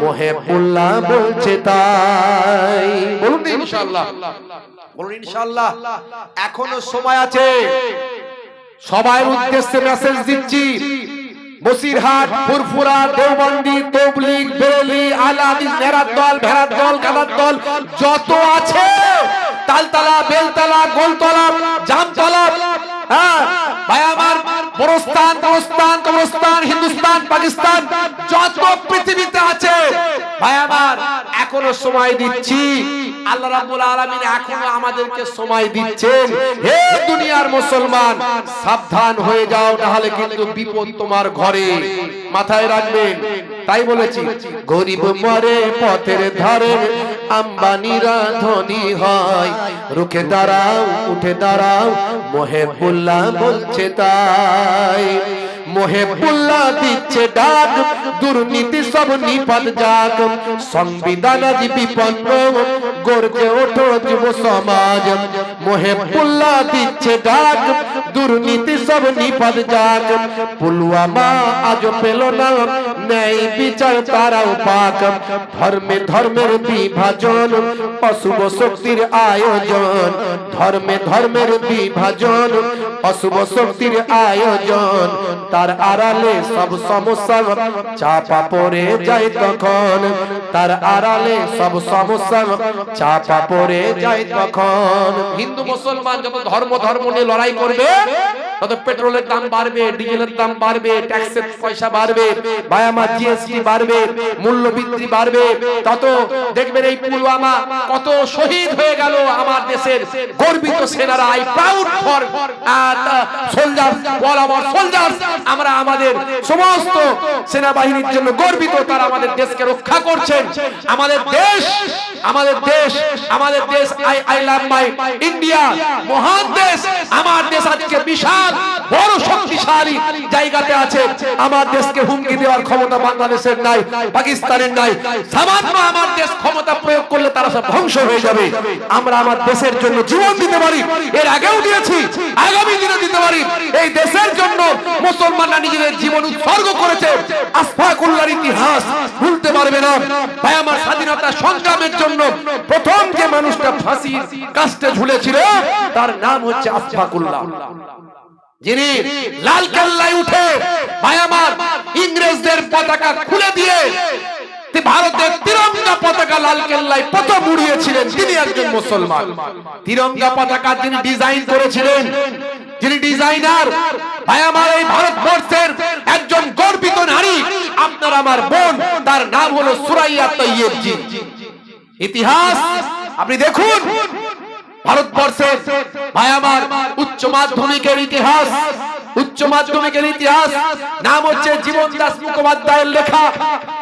মহেবুল্লাহ বলছে তাই। বলুন ইনশাআল্লাহ, বলুন ইনশাআল্লাহ। এখনো সময় আছে। সবার উদ্দেশ্যে মেসেজ দিচ্ছি। বসিরহাট, ফুরফুরা, দেওবন্দি, তবলিগ, বেরেলি, আহলে হাদিস, নেরাদ দল, ভেড়ার দল, গাদার দল যত আছে, তালতলা, বেলতলা, গোলতলা, জামতলা, হ্যাঁ ভাই আমার, বরস্তান, কবরস্তান, হিন্দুস্তান, পাকিস্তান যত পৃথিবীতে আছে ভাই আমার, এখনো সময় দিচ্ছি। আল্লাহ রাব্বুল আলামিন এখনো আমাদেরকে সময় দিচ্ছেন। হে দুনিয়ার মুসলমান, সাবধান হয়ে যাও, না হলে কিন্তু বিপদ তোমার ঘরে। মাথায় রাখবেন। তাই বলেছি, গরিব মরে পথের ধারে, আম্বানিরা ধনী হয়। রুখে দাঁড়াও, উঠে দাঁড়াও, মহেবুল্লাহ বলছে তাই। মহেবুল্লাহ দিচ্ছে ডাক, দুর্নীতি সব নিপাত যাক। সংবিধান আজ বিপন্ন, গর্জে ওঠো যুব সমাজ। মহেবুল্লাহ দিচ্ছে ডাক, দুর্নীতি সব নিপাত যাক। পুলওয়ামা আজ পেল না ন্যায় বিচার, তারাও পাক। ধর্মে ধর্মের বিভাজন, অশুভ শক্তির আয়োজন। ধর্মে ধর্মের বিভাজন, অশুভ শক্তির আয়োজন। তার আড়ালে সব সমস্যা চাপা পড়ে যায় তখন। তার আড়ালে সব সমস্যা চাপা পড়ে যায় তখন। হিন্দু মুসলমান যত ধর্ম নিয়ে লড়াই করবে, তত পেট্রোলের দাম বাড়বে, ডিজেলের দাম বাড়বে, ট্যাক্সের পয়সা বাড়বে, ভাই আমার জিএসটি বাড়বে, মূল্য বৃদ্ধি বাড়বে। তত দেখবেন এই পুলওয়ামা কত শহীদ হয়ে গেল আমার দেশের গর্বিত সেনারা। I proud for soldier, all our soldier. আমরা আমাদের সমস্ত সেনাবাহিনীর জন্য গর্বিত, তারা আমাদের দেশকে রক্ষা করছেন। আমাদের দেশ, আমাদের দেশ, আমাদের দেশ, আই লাভ মাই ইন্ডিয়া, মহান দেশ। আমার দেশ আজকে বিশাল বড় শক্তিশালী জায়গাতে আছে। আমার দেশকে হুমকি দেওয়ার ক্ষমতা বাংলাদেশের নাই, পাকিস্তানের নাই। সামান্য আমার দেশ ক্ষমতা প্রয়োগ করলে তারা সব ধ্বংস হয়ে যাবে। আমরা আমার দেশের জন্য জীবন দিতে পারি, এর আগেও দিয়েছি, আগামী দিনে দিতে পারি। এই দেশের জন্য মুসলমানরা নিজেদের জীবন উৎসর্গ করেছে। আসফাকুল্লাহর ইতিহাস ভুলতে পারবে না। ভাই আমার, স্বাধীনতা সংগ্রামের জন্য প্রথম যে মানুষটা ফাঁসির কাস্টে ঝুলেছিল, তার নাম হচ্ছে আসফাকুল্লাহ, যিনি লাল কেল্লায় উঠে ভাই আমার ইংরেজদের পতাকা খুলে দিয়ে ভারতের তিরঙ্গা পতাকা লাল কেল্লায় প্রথম উড়িয়েছিলেন। তিনি একজন মুসলমান। তিরঙ্গা পতাকা যিনি ডিজাইন করেছিলেন, যিনি ডিজাইনার, ভাই আমার এই ভারতবর্ষের একজন গর্বিত নারী, আপনার আমার বোন, তার নাম হলো সুরাইয়া তৈয়ব জি। ইতিহাস আপনি দেখুন, ভারতবর্ষের ভাই আমার উচ্চ মাধ্যমিকের ইতিহাস, উচ্চ মাধ্যমিকের ইতিহাস নাম হচ্ছে জীবন দাস মুখোপাধ্যায়ের লেখা।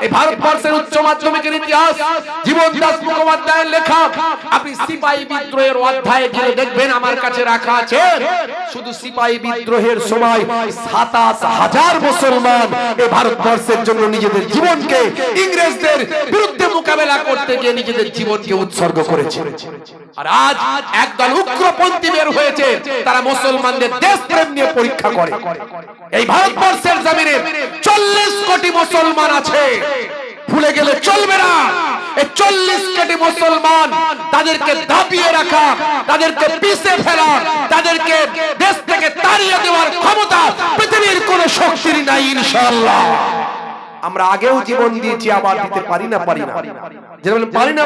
এই ভারতবর্ষের উচ্চ মাধ্যমিকের ইতিহাস জীবন দাস মুখোপাধ্যায়ের লেখা। আপনি সিপাহী বিদ্রোহের অধ্যায়ে গিয়ে দেখবেন, আমার কাছে রাখা আছে। শুধু সিপাহী বিদ্রোহের সময় ২৭,০০০ মুসলমান এই ভারতবর্ষের জন্য নিজেদের জীবনকে ইংরেজদের বিরুদ্ধে মোকাবেলা করতে গিয়ে নিজেদের জীবনকে উৎসর্গ করেছে। আর আজ একদল উগ্রপন্থী বের হয়েছে, তারা মুসলমানদের দেশপ্রেম নিয়ে পরীক্ষা করে। এই ভারতবর্ষের জমিনে ৪০ কোটি মুসলমান আছে, ভুলে গেলে চলবে না। এই ৪০ কোটি মুসলমান, তাদেরকে দাবিয়ে রাখা, তাদেরকে পিছে ফেলা, তাদেরকে দেশ থেকে তাড়িয়ে দেওয়ার ক্ষমতা পৃথিবীর কোন শক্তির নাই ইনশাআল্লাহ। আমরা আগেও জীবন দিয়েছি, আবার দিতে পারি না। যে বলেন পারি না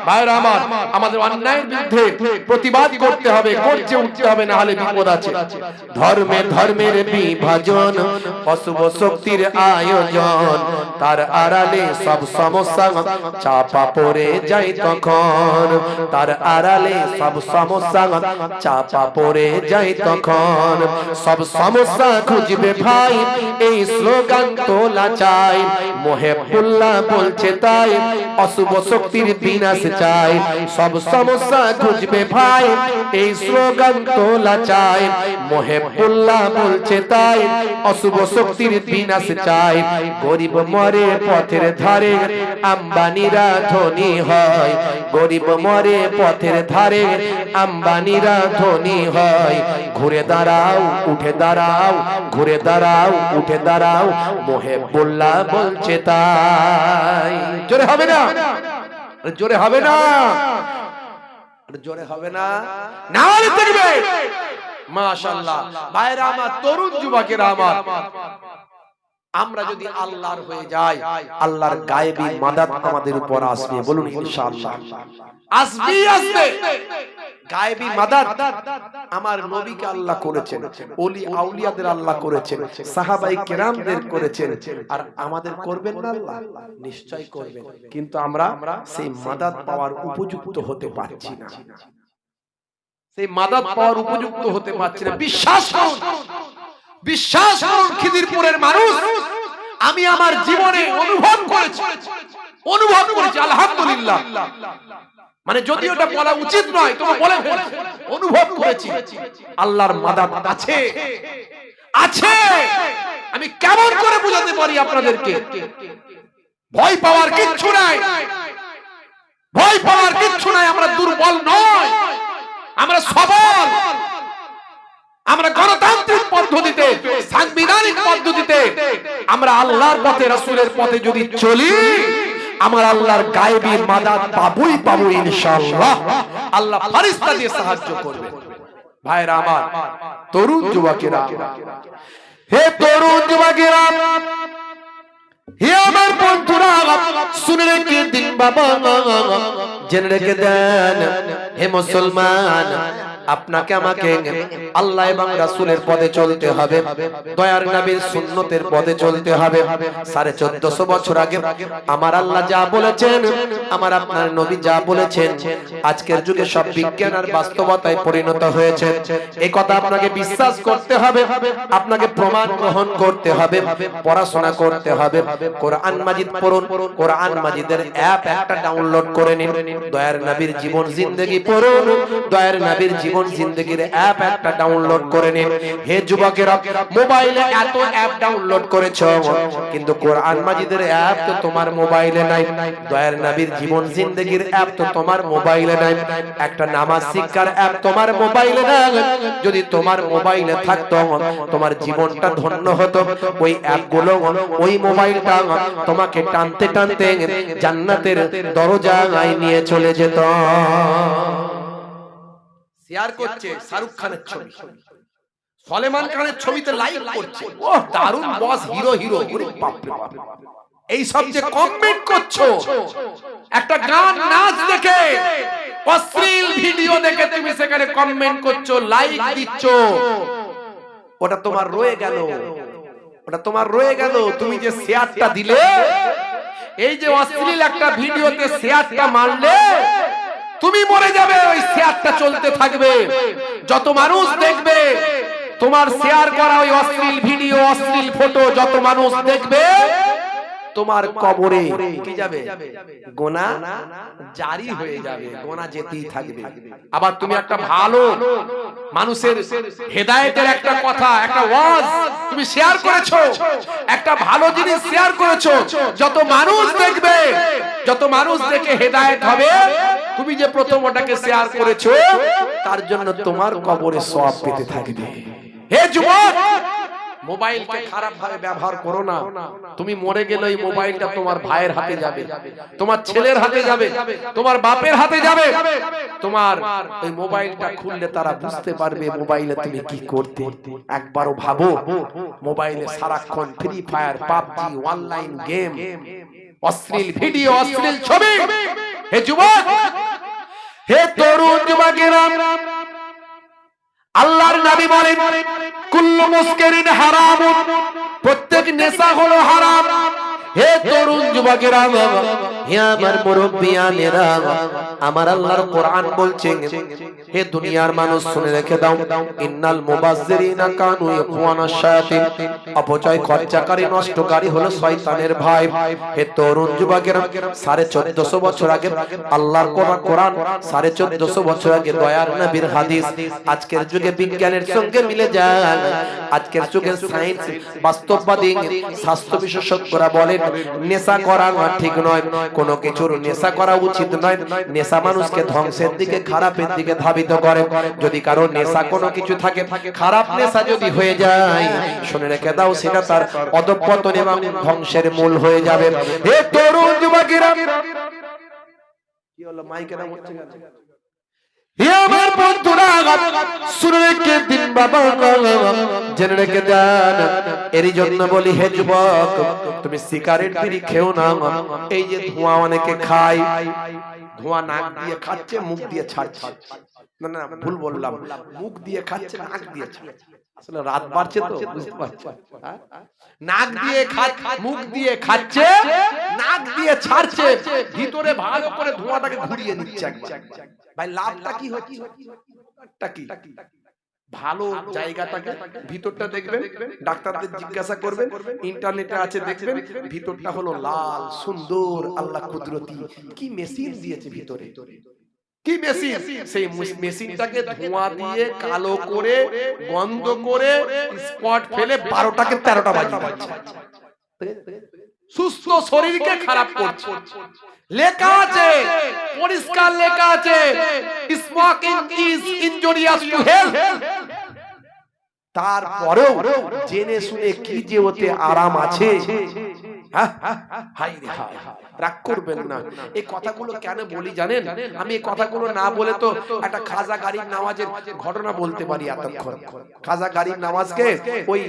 ভাইরা আমার, আমাদের অন্যায়ের বিরুদ্ধে প্রতিবাদ করতে হবে, গর্জে উঠতে হবে, না হলে বিপদ আছে। ধর্মের বিভাজন, অশুভ শক্তির আয়োজন, তার আড়ালে সব সমস্যা চাপা পড়ে যায় তখন, তার আড়ালে সব সমস্যা চাপা পড়ে যায় তখন। সব সমস্যা খুঁজবে ভাই, এই স্লোগান তোলা চাই, মোহেবুল্লাহ বলছে তাই, অশুভ শক্তির বিনাশ চাই। সব সমস্যা খুঁজবে ভাই, এই স্লোগান তোলা চাই, মোহেবুল্লাহ বলছে তাই, অশুভ শক্তির বিনাশ চাই। গরিব মরে পথের ধারে, আম্বানিরা ধনী হয়, গরিব মরে পথের ধারে, আম্বানিরা ধনী হয়। ঘুরে দাঁড়াও, উঠে দাঁড়াও, ঘুরে দাঁড়াও, উঠে দাঁড়াও, মোহেবুল্লাহ বলছে তাই। জোরে হবে না? জোরে হবে না? জোরে হবে না? না দেখবে মাশাআল্লাহ। ভাইরা আমার, তরুণ যুবকেরা আমার, আমরা যদি আল্লাহর হয়ে যাই, আল্লাহর গায়েবী মাদাত আমাদের উপর আসবে। বলুন ইনশাআল্লাহ। আসবে আসবে গায়েবী মাদাত। আমার নবীকে আল্লাহ করেছেন, ওলি আউলিয়াদের আল্লাহ করেছেন, সাহাবায়ে কেরামদের করেছেন, আর আমাদের করবেন না আল্লাহ? নিশ্চয় করবেন। কিন্তু আমরা সেই মাদাত পাওয়ার উপযুক্ত হতে পারছি না, সেই মাদাত পাওয়ার উপযুক্ত হতে পারছি না। বিশ্বাস করুন, বিশ্বাস করুন খিদিরপুরের মানুষ, আমি আমার জীবনে অনুভব করেছি আলহামদুলিল্লাহ। মানে যদি ওটা বলা উচিত নয়, তবে বলে ফেলেছি, অনুভব করেছি আল্লাহর মাদাত আছে, আছে। আমি কেমন করে বোঝাতে পারি আপনাদেরকে? ভয় পাওয়ার কিচ্ছু নাই, ভয় পাওয়ার কিচ্ছু নাই। আমরা দুর্বল নয়, আমরা সবল। আমরা গণতান্ত্রিক পদ্ধতিতে, সাংবিধানিক পদ্ধতিতে আমরা আল্লাহর পথে, রাসূলের পথে যদি চলি, আমার আল্লাহর গায়েবী মাদাত পাবই পাবো ইনশাআল্লাহ। আল্লাহ ফেরেশতা দিয়ে সাহায্য করবে। ভাইরা আমার, তরুণ যুবকেরা, হে তরুণ যুবকেরা, হে আমার বন্ধুরা, শুনে রেখে দিন বাবা, জেনে রেখে দেন, হে মুসলমান, আপনাকে আমাকে আল্লাহ এবং রাসূলের পথে চলতে হবে, দয়ার নবীর সুন্নতের পথে চলতে হবে। 1450 বছর আগে আমার আল্লাহ যা বলেছেন, আমার আপনার নবী যা বলেছেন, আজকের যুগে সব বিজ্ঞান আর বাস্তবতায় পরিণত হয়েছে। এই কথা আপনাকে বিশ্বাস করতে হবে, আপনাকে প্রমাণ গ্রহণ করতে হবে, পড়াশোনা করতে হবে। কোরআন মাজিদ পড়ুন, কোরআন মাজিদের অ্যাপ একটা ডাউনলোড করে নিন, দয়ার নবীর জীবন জিন্দেগি পড়ুন, দয়ার নবীর জীবন জিন্দেগির অ্যাপ একটা ডাউনলোড করে নিন। হে যুবকেরা, মোবাইলে এত অ্যাপ ডাউনলোড করেছো, কিন্তু কোরআন মাজিদের অ্যাপ তো তোমার মোবাইলে নাই, দয়ার নবীর জীবন জিন্দেগির অ্যাপ তো তোমার মোবাইলে নাই, একটা নামাজ শিক্ষার অ্যাপ তোমার মোবাইলে নাই। যদি তোমার মোবাইলে থাকতো, তোমার জীবনটা ধন্য হতো। ওই অ্যাপগুলো, ওই মোবাইলটা তোমাকে টানতে টানতে জান্নাতের দরজায় নিয়ে চলে যেত। শেয়ার করছে শাহরুখ খানের ছবি, সলেমান খানের ছবিতে লাইক করছে, ও দারুণ বস, হিরো হিরো, ওরে বাপ রে বাপ। এই সব যে কমেন্ট করছো, একটা গান নাচ দেখে, অশ্লীল ভিডিও দেখে তুমি সেখানে কমেন্ট করছো, লাইক দিচ্ছ, ওটা তোমার রয়ে গেল, ওটা তোমার রয়ে গেল। তুমি যে শেয়ারটা দিলে, এই যে অশ্লীল একটা ভিডিওতে শেয়ারটা মারলে, তুমি মরে যাবে, ওই শেয়ারটা চলতে থাকবে। যত মানুষ দেখবে তোমার শেয়ার করা ওই অশ্লীল ভিডিও, অশ্লীল ফটো, যত মানুষ দেখবে, তোমার কবরে কি যাবে? গোনা জারি হয়ে যাবে, গোনা যেতেই থাকবে। আবার তুমি একটা ভালো মানুষের হেদায়েতের একটা কথা, একটা ওয়াজ তুমি শেয়ার করেছো, একটা ভালো জিনিস শেয়ার করেছো, যত মানুষ দেখবে, যত মানুষ দেখে হেদায়েত হবে, তুমি যে প্রথম ওটাকে শেয়ার করেছো, তার জন্য তোমার কবরে সওয়াব পেতে থাকবে। হে যুবক, মোবাইলকে খারাপ ভাবে ব্যবহার করো না। তুমি মরে গেলে ওই মোবাইলটা তোমার ভাইয়ের হাতে যাবে, তোমার ছেলের হাতে যাবে, তোমার বাপের হাতে যাবে। তোমার ওই মোবাইলটা খুললে তারা বুঝতে পারবে মোবাইলে তুমি কি করতে। একবারও ভাবো, মোবাইলে সারাক্ষণ free fire, PUBG, online game, অশ্লীল ভিডিও, অশ্লীল ছবি। হে যুবক, হে তরুণ যুবকেরা, আল্লাহর নবী বলেন কুল্লু মুসকিরিন হারাম, প্রত্যেক নেশা হলো হারাম। হে তরুণ যুবকেরা, হে আমার মুরব্বিয়ানেরা, আমার আল্লাহর কোরআন বলছে, হে দুনিয়ার মানুষ শুনে রেখে দাও, ইন্নাল মুবাজ্জিরিনা কানু ইখওয়ানাশ শায়াতিন, অপচয় খরচাকারী নষ্টকারী হলো শয়তানের ভাই। হে তরুণ যুবকেরা, 1450 বছর আগে আল্লাহর কোরআন, 1450 বছর আগে দয়ার নবীর হাদিস আজকের যুগে বিজ্ঞানের সঙ্গে মিলে যায়। আজকের যুগে সায়েন্স, বাস্তববাদী, স্বাস্থ্য বিশেষজ্ঞরা বলেন নেশা করা ঠিক নয়, কোনো কিছুর নেশা করা উচিত নয়। নেশা মানুষকে ধ্বংসের দিকে, খারাপের দিকে ধাবিত করে। যদি কারো নেশা কোনো কিছু থাকে, খারাপ নেশা যদি হয়ে যায়, শুনে রেখে দাও, সেটা তার অধঃপতন এবং ধ্বংসের মূল হয়ে যাবে। হে তরুণ যুবকেরা, কি হলো মাইকের আওয়াজ হচ্ছে কেন? হে আমার বন্ধুরা, শুনে রেখে দিন বাবা, জেনে রেখে দেন। এরই জন্য বলি, হে যুবক, তুমি সিগারেট বিড়ি খেও না। এই যে ধোঁয়া অনেকে খায়, ধোঁয়া নাক দিয়ে খাচ্ছে, মুখ দিয়ে ছাড়ছে। না না, ভুল বললাম, মুখ দিয়ে খাচ্ছে, নাক দিয়ে ছাড়ছে। আসলে রাত বাড়ছে তো, বুঝতে পারছো? নাক দিয়ে খাচ্ছে, মুখ দিয়ে খাচ্ছে, নাক দিয়ে ছাড়ছে, ভিতরে ভালো করে ধোঁয়াটাকে ঘুরিয়ে নিচ্ছে একবার। ভাই লাভটা কি হচ্ছে? ভালো জায়গাটাকে, ভিতরটা দেখবেন, ডাক্তারদের জিজ্ঞাসা করবেন, ইন্টারনেটে আছে দেখবেন, ভিতরটা হলো লাল সুন্দর, আল্লাহ কুদরতি কি মেশিন দিয়েছে ভিতরে, কি মেশিন, সেই মেশিনটাকে ধোঁয়া দিয়ে কালো করে বন্ধ করে স্পট ফেলে 12টাকে 13টা বাজিয়ে দিচ্ছে। সুস্থ শরীরকে খারাপ করছে। লেখা আছে, পরিষ্কার লেখা আছে, smoking is injurious to health. তারপরেও জেনে শুনে কি যে ওতে আরাম আছে, রাগ করবেন না। এই কথাগুলো কেন বলি জানেন? আমি এই কথাগুলো না বলে তো একটা খাজা গারিব নামাজের ঘটনা বলতে পারি এতক্ষণ। খাজা গারিব নামাজকে ওই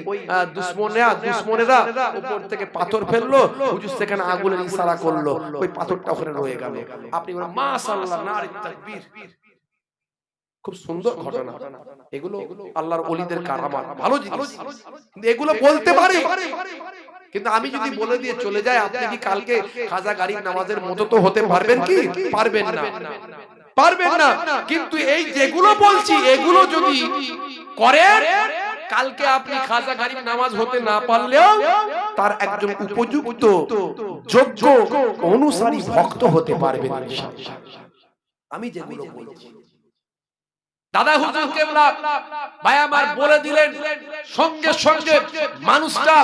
দুশমনেরা উপর থেকে পাথর ফেললো, হুজুর সেখানে আগুনের ইশারা করলো, ওই পাথরটা ওখানে রয়ে গেল। আপনি বলেন মাশাআল্লাহ, নারে তাকবীর, খুব সুন্দর ঘটনা। এগুলো আল্লাহর ওলিদের কারামাত, ভালো জিনিস, এগুলো বলতে পারি। কিন্তু আমি যদি বলে দিয়ে চলে যাই, আপনি কি কালকে খাজা গারিব নামাজের মতো তো হতে পারবেন কি? পারবেন না, পারবেন না। কিন্তু এই যেগুলো বলছি, এগুলো যদি করেন, কালকে আপনি খাজা গারিব নামাজ হতে না পারলেও তার একজন উপযুক্ত যোগ্য অনুসারী ভক্ত হতে পারবেন ইনশাআল্লাহ। আমি যেগুলো বলছি, দাদা হুজুর কেবলা ভাই আমার বলে দিলেন, সঙ্গে সঙ্গে মানুষটা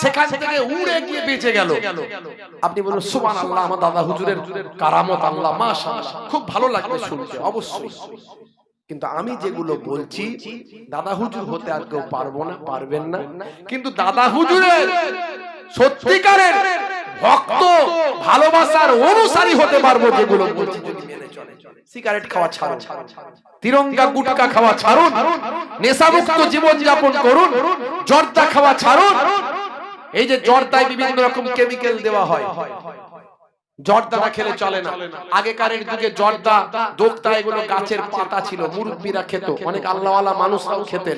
সেখান থেকে উড়ে গিয়ে বেঁচে গেল। আপনি বলুন সুবহানাল্লাহ, আমার দাদা হুজুরের কারামত, আল্লাহ মাশাআল্লাহ, খুব ভালো লাগবে শুনতে, অবশ্যই। কিন্তু আমি যেগুলো বলছি, দাদা হুজুর হতে আর কেউ পারবো না, পারবেন না। কিন্তু দাদা হুজুরের সত্যিকারের ভক্ত, ভালোবাসার অনুসারী হতে পারবো যেগুলো বলছি যদি মেনে চলে। সিগারেট খাওয়া ছাড়ুন, তিরঙ্গা গুটকা খাওয়া ছাড়ুন, নেশামুক্ত জীবন যাপন করুন, জর্দা খাওয়া ছাড়ুন। এই যে জর্দায় বিভিন্ন রকম কেমিক্যাল দেওয়া হয়, জর্দাটা খেলে চলে না। আগেকারের যুগে জর্দা, দোক্তা, এগুলো গাছের পাতা ছিল, মুরব্বিরা খেত, অনেক আল্লাহওয়ালা মানুষরাও খেতেন।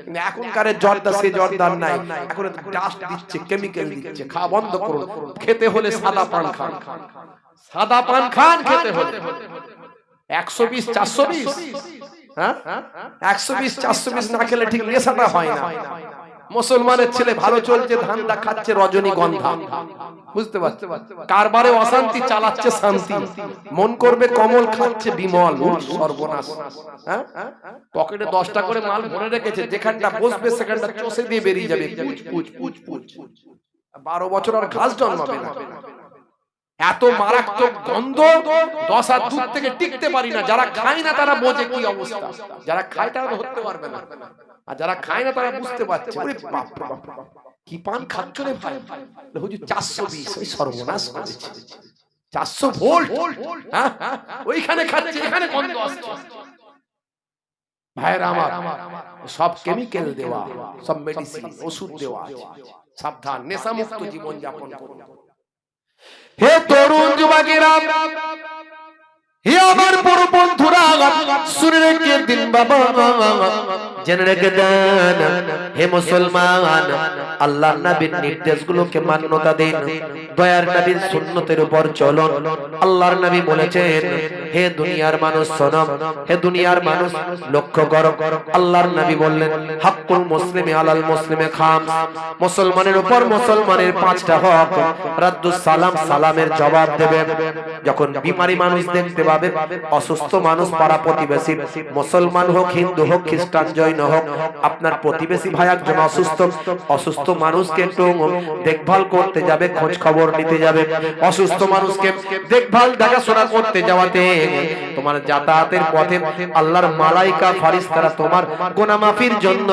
কিন্তু এখনকারের জর্দা সে জর্দার নাই, এখন ডাস্ট দিচ্ছে, কেমিক্যাল দিচ্ছে। খাওয়া বন্ধ করুন। খেতে হলে সাদা পান খান, সাদা পান খান খেতে হলে। 120 420, হ্যাঁ 120 420 না খেলে ঠিক নেশাটা হয় না। মুসলমানের ছেলে ভালো চলছে, ধান্দা খাচ্ছে রজনীগন্ধা, বুঝতে পারছো? কারবারে অশান্তি, চালাচ্ছে শান্তি, মন করবে কমল, খাচ্ছে বিমল, সর্বনাশ। হ্যাঁ, পকেটে 10টা করে মাল ভরে রেখেছে, যেখানটা বসবে সেখানটা চষে দিয়ে বেরিয়ে যাবে, পুচ পুচ পুচ পুচ। 12 বছর আর ঘাস জন্মাবে না। এত মারাত্মক গন্ধ, 10 হাত দূর থেকে টিকতে পারি না। যারা খায় না তারা বোঝে কি অবস্থা, যারা খায় তারা ধরতে পারবে না, আর যারা খায় না তারা বুঝতে পারছে। ওরে বাপ রে বাপ, কি পান খাচ্ছ রে ভাই? হুজুর 420, ওই সর্বনাশ করেছে। 400 ভোল্ট, হ্যাঁ ওইখানে খাচ্ছে, এখানে গন্ধ আসছে। ভাইরা আমার, সব কেমিক্যাল দেওয়া, সব মেডিসিন, ওষুধ দেওয়া আছে। সাবধান, নেশামুক্ত জীবন যাপন করুন। হে তরুণ যুবকেরা, হে আমার বড় বন্ধুরা, শুনে রেখে দিন বাবা, জেনে রেখে দেন। হে মুসলমান, আল্লাহর নবীর নির্দেশগুলোকে মান্যতা দিন, দয়ার নবীর সুন্নতের উপর চলুন। আল্লাহর নবী বলেছেন, হে দুনিয়ার মানুষ শোনো, হে দুনিয়ার মানুষ লক্ষ্য করো। আল্লাহর নবী বললেন, হাক্কুল মুসলিমি আলাল মুসলিমে খামস, মুসলমানের উপর মুসলমানের 5টা হক। রাদ্দুস সালাম, সালামের জবাব দেবে। যখন বিমারি মানুষ দেখতে পাবে, অসুস্থ মানুষ, পাড়া প্রতিবেশী, মুসলমান হোক, হিন্দু হোক, খ্রিস্টান, জৈন হোক, আপনার প্রতিবেশী ভাই একজন অসুস্থ, অসুস্থ মানুষকে একটু দেখভাল করতে যাবে, খোঁজ খবর নিতে যাবে। অসুস্থ মানুষকে দেখভাল দেখাশোনা করতে যাওয়াতে তোমার যাতায়াতের পথে আল্লাহর মালাইকা ফারিস্তারা তোমার গুনাহ মাফির জন্য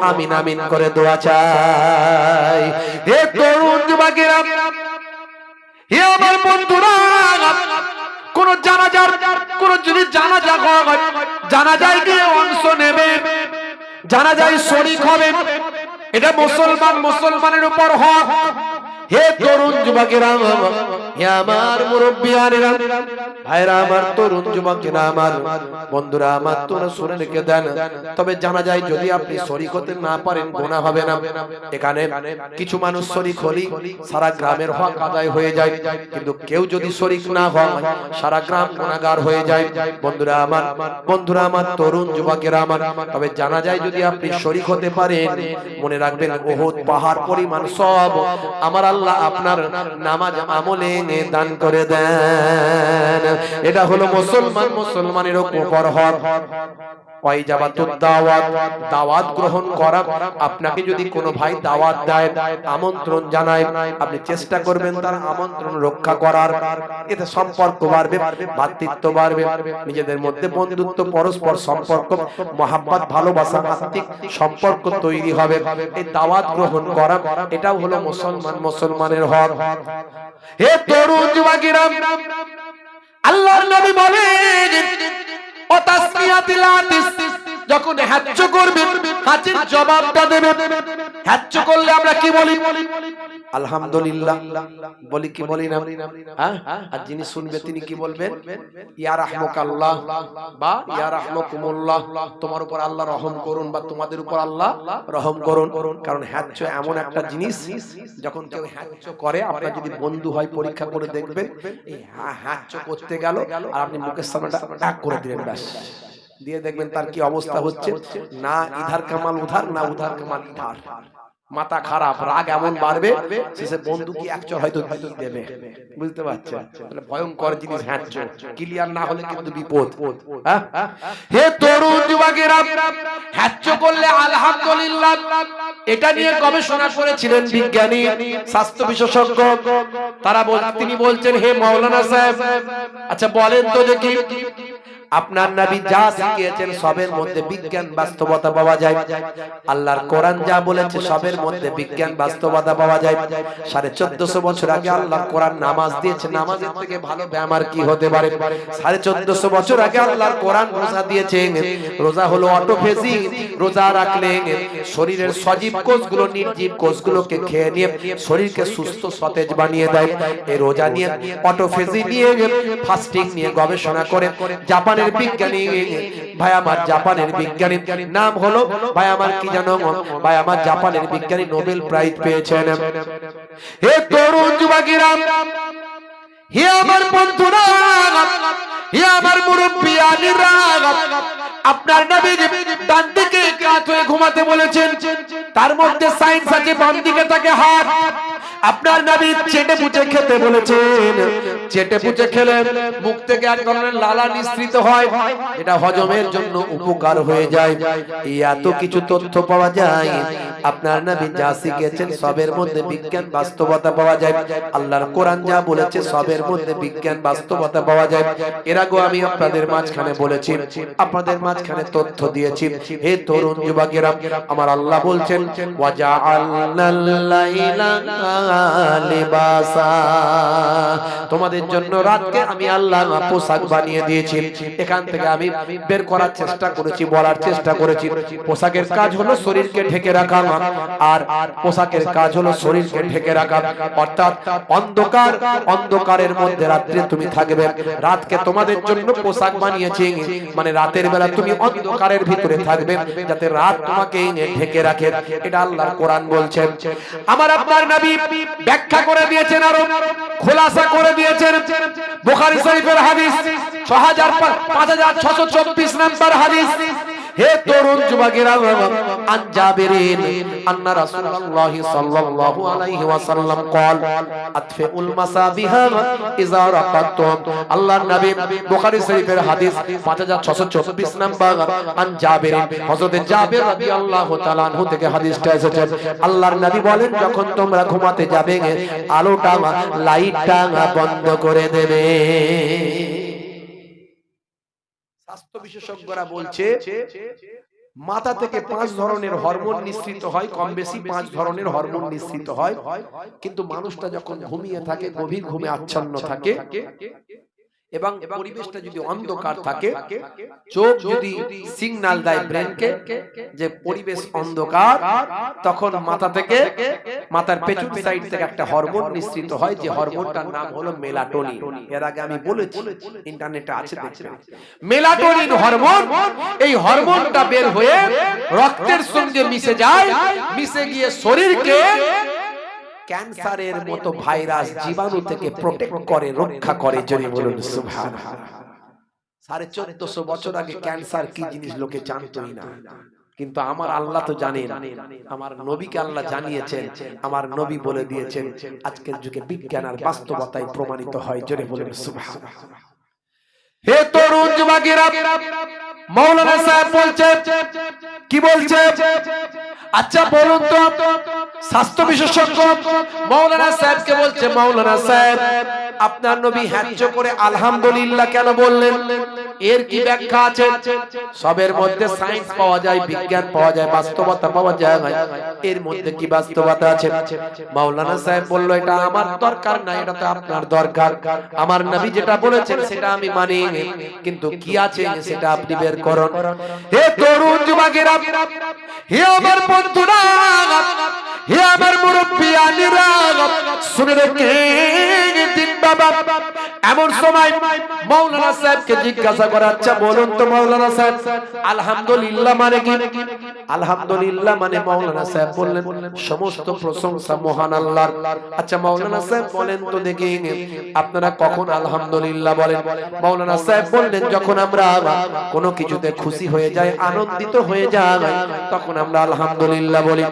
আমিন আমিন করে দোয়া চায়। হে তরুণ যুবকেরা, হে আমার বন্ধুরা, কোন জানাজার, কোন যদি জানাজা হয়, জানাজায় গিয়ে অংশ নেবে, জানাজায় শরীক হবে, এটা মুসলমান মুসলমানের উপর হক। হে তরুণ যুবকেরা, হে আমার মুরব্বিয়ানেরা, ভাইরা আমার, তরুণ যুবকেরা আমার, বন্ধুরা আমার, তোমরা শুনে রেখে দেন। তবে জানা যায় যদি আপনি শরীক হতে না পারেন, গুনাহ হবে না। এখানে কিছু মানুষ শরীক হলি সারা গ্রামের হক আদায় হয়ে যায়, কিন্তু কেউ যদি শরীক না হয় সারা গ্রাম গুনাহগার হয়ে যায়। বন্ধুরা আমার, বন্ধুরা আমার, তরুণ যুবকেরা আমার, তবে জানা যায় যদি আপনি শরীক হতে পারেন, মনে রাখবেন উহুদ পাহাড় পরিমাণ সব আমার আল্লাহ আপনার নামাজ আমলে দান করে দেন। এটা হলো মুসলমান মুসলমানের উপর হক। দাওয়াত গ্রহণ করা। আপনাকে যদি কোনো ভাই দাওয়াত দেয়, আমন্ত্রণ জানায়, আপনি চেষ্টা করবেন তার আমন্ত্রণ রক্ষা করার। এতে সম্পর্ক বাড়বে, ভ্রাতৃত্ব বাড়বে, নিজেদের মধ্যে বন্ধুত্ব, পরস্পর সম্পর্ক, মহাব্বত, ভালোবাসা, আত্মিক সম্পর্ক তৈরি হবে। এই দাওয়াত গ্রহণ করা, এটাও হলো মুসলমান মুসলমানের হক। হে তরুণ যুবকেরা, আল্লাহর নবী বলেন, ও তাসমিয়াতিল হাদিস, যখন হজ্জ করবে হাজির জবাবটা দেবে। হজ্জ করলে আমরা কি বলি? আলহামদুলিল্লাহ বলি কি বলি না? হ্যাঁ, আর যিনি শুনবে তিনি কি বলবেন? ইয়া রাহমাকাল্লাহ বা ইয়া রাহমাকুমুল্লাহ, তোমার উপর আল্লাহ রহম করুন বা তোমাদের উপর আল্লাহ রহম করুন। কারণ হজ্জ এমন একটা জিনিস, যখন কেউ হজ্জ করে, আপনার যদি বন্ধু হয় পরীক্ষা করে দেখবেন, এই হজ্জ করতে গেল আর আপনি মুখের সামনেটা টাক করে দিলেন, ব্যাস দিয়ে দেখবেন তার কি অবস্থা হচ্ছে। না ইধার কামাল উধার, না উধার কামাল ইধার, মাথা খারাপ, রাগ এমন বাড়বে, শেষে বন্ধু কি একচর হয়তো দেবে। বুঝতে পারছেন? তাহলে ভয়ঙ্কর জিনিস হ্যাঁচ, ক্লিয়ার না হলে কিন্তু বিপদ। হে তরুণ যুবকেরা, হ্যাঁচ করলে আলহামদুলিল্লাহ, এটা নিয়ে গবেষণা করেছিলেন বিজ্ঞানী, স্বাস্থ্য বিশেষজ্ঞ। তিনি বলছেন, হে মাওলানা সাহেব, আচ্ছা বলেন তো দেখি, আপনার নবী যা শিখিয়েছেন সবের মধ্যে বিজ্ঞান বাস্তবতা পাওয়া যায়। আল্লাহর কোরআন যা বলেছে সবের মধ্যে বিজ্ঞান বাস্তবতা পাওয়া যায়। 1450 বছর আগে আল্লাহর কোরআন নামাজ দিয়েছে, নামাজের থেকে ভালো ব্যায়াম আর কি হতে পারে? 1450 বছর আগে আল্লাহর কোরআন রোজা দিয়েছে, রোজা হলো অটোফেজি। রোজা রাখলে শরীরের সজীব কোষগুলো নির্জীব কোষগুলোকে খেয়ে নিয়ে শরীরকে সুস্থ সতেজ বানিয়ে দেয়। এই রোজা নিয়ে, অটোফেজি নিয়ে, ফাস্টিং নিয়ে গবেষণা করে জাপানের বিজ্ঞানী, ভাই আমার জাপানের বিজ্ঞানী নাম হলো, ভাই আমার কি জানো ভাই আমার, জাপানের বিজ্ঞানী নোবেল প্রাইজ পেয়েছেন। হে তরুণ যুবকেরা, হে আমার বন্ধুরা, হে আমার মুরব্বিয়ানেরা, আপনার নবী ডান দিকে কাত হয়ে ঘুমাতে বলেছেন, তার মধ্যে সায়েন্স আছে, বাম দিকে থাকে হাত। আপনার নবী চেটে পুচে খেতে বলেছেন, চেটে পুচে খেলে মুখ থেকে এক ধরনের লালা নিঃসৃত হয়, এটা হজমের জন্য উপকার হয়ে যায়। এই এত কিছু তথ্য পাওয়া যায়। আপনার নবী যা শিখিয়েছেন সবের মধ্যে বিজ্ঞান বাস্তবতা পাওয়া যায়। আল্লাহর কোরআন যা বলেছে সবের মধ্যে বিজ্ঞান বাস্তবতা পাওয়া যায়। এর আগে আমি আপনাদের মাঝখানে বলেছি, আপনাদের মাঝখানে তথ্য দিয়েছি। হে তরুণ যুবকেরা, আমার আল্লাহ বলছেন, ওয়াজআলনাল লাইলা লিবাসা, তোমাদের জন্য রাতকে আমি আল্লাহ পোশাক বানিয়ে দিয়েছি। এখান থেকে আমি বের করার চেষ্টা করেছি, বলার চেষ্টা করেছি, পোশাকের কাজ হলো শরীরকে ঢেকে রাখা, আর পোশাকের কাজ হলো শরীরকে ঢেকে রাখা। অর্থাৎ অন্ধকার, অন্ধকারের মধ্যে রাত্রে তুমি থাকবে, রাতকে তোমাদের জন্য পোশাক বানিয়েছি, মানে রাতের বেলা তুমি অন্ধকারের ভিতরে থাকবে যাতে রাত তোমাকে ঢেকে রাখে। এটা আল্লাহর কোরআন বলছেন। আমার আপনার নবী ব্যাখ্যা করে দিয়েছেন, আরো খোলাসা করে দিয়েছেন। বুখারী শরীফের হাদিস 5624 নম্বর হাদিস। হে তরুণ যুবকেরা, আন জাবিরিন আন্না রাসূলুল্লাহ সাল্লাল্লাহু আলাইহি ওয়াসাল্লাম قال আতফিউল মাসাবিহা ইযা রাকাতুম। আল্লাহর নবী, বুখারী শরীফের হাদিস 5624 নম্বর। আন জাবিরিন, হযরত জাবির রাদিয়াল্লাহু তাআলা আনহু থেকে হাদিসটা এসেছে। আল্লাহর নবী বলেন, যখন তোমরা ঘুমাতে যাবে আলোটা, লাইটটা বন্ধ করে দেবে। স্বাস্থ্য বিশেষজ্ঞরা বলছে মাথা থেকে 5 ধরনের হরমোন নিঃসৃত হয়, কম বেশি 5 ধরনের হরমোন নিঃসৃত হয়। কিন্তু মানুষটা যখন ঘুমিয়ে থাকে, গভীর ঘুমে আচ্ছন্ন থাকে, এবং পরিবেশটা যদি অন্ধকার থাকে, চোখ যদি সিগন্যাল দেয় ব্রেনকে যে পরিবেশ অন্ধকার, তখন মাথা থেকে, মাথার পেছন সাইড থেকে একটা হরমোন নিঃসৃত হয়, যে হরমোনটার নাম হলো মেলাটোনিন। এর আগে আমি বলেছি, ইন্টারনেটে আছে, দেখবেন মেলাটোনিন হরমোন। এই হরমোনটা বের হয়ে রক্তের সঙ্গে মিশে যায়, মিশে গিয়ে শরীরকে ক্যান্সারের মতো ভাইরাস, জীবাণু থেকে প্রোটেক্ট করে, রক্ষা করে। জোরে বলুন সুবহানাল্লাহ। 1450 বছর আগে ক্যান্সার কি জিনিস লোকে জানতই না, কিন্তু আমার আল্লাহ তো জানেন, আমার নবীকে আল্লাহ জানিয়েছেন, আমার নবী বলে দিয়েছেন। আজকের যুগে বিজ্ঞান আর বাস্তবতায় প্রমাণিত হয়। জোরে বলুন সুবহানাল্লাহ। হে তরুণ যুবকেরা, মাওলানা সাহেব বলছে, কি বলছে? আচ্ছা বলুন তো, স্বাস্থ্য বিশেষজ্ঞ মাওলানা সাহেবকে বলছে, মাওলানা সাহেব আপনার নবী হ্যাচ্চ করে আলহামদুলিল্লাহ কেন বললেন? এর কি ব্যাখ্যা আছে? সবের মধ্যে সায়েন্স পাওয়া যায়, বিজ্ঞান পাওয়া যায়, বাস্তবতা পাওয়া যায়, এর মধ্যে কি বাস্তবতা আছে? মাওলানা সাহেব বলল, এটা আমার দরকার না, এটা তো আপনার দরকার। আমার নবী যেটা বলেছেন সেটা আমি মানি, কিন্তু কি আছে সেটা আপনি বের করুন। হে তরুণ যুবকেরা, হে আমার বন্ধুরা, হে আমার মুরব্বিয়ানিরা, শুনে রেখে বাবা, এমন সময় মাওলানা সাহেবকে জিজ্ঞাসা করা, আচ্ছা বলুন তো মাওলানা সাহেব, আলহামদুলিল্লাহ মানে কি? আলহামদুলিল্লাহ মানে, মাওলানা সাহেব বললেন, সমস্ত প্রশংসা মহান আল্লাহর। আচ্ছা মাওলানা সাহেব বলেন তো দেখি, আপনারা কখন আলহামদুলিল্লাহ বলেন? মাওলানা সাহেব বললেন, যখন আমরা কোনো কিছুতে খুশি হয়ে যাই, আনন্দিত হয়ে যাই, তখন আমরা আলহামদুলিল্লাহ বলি।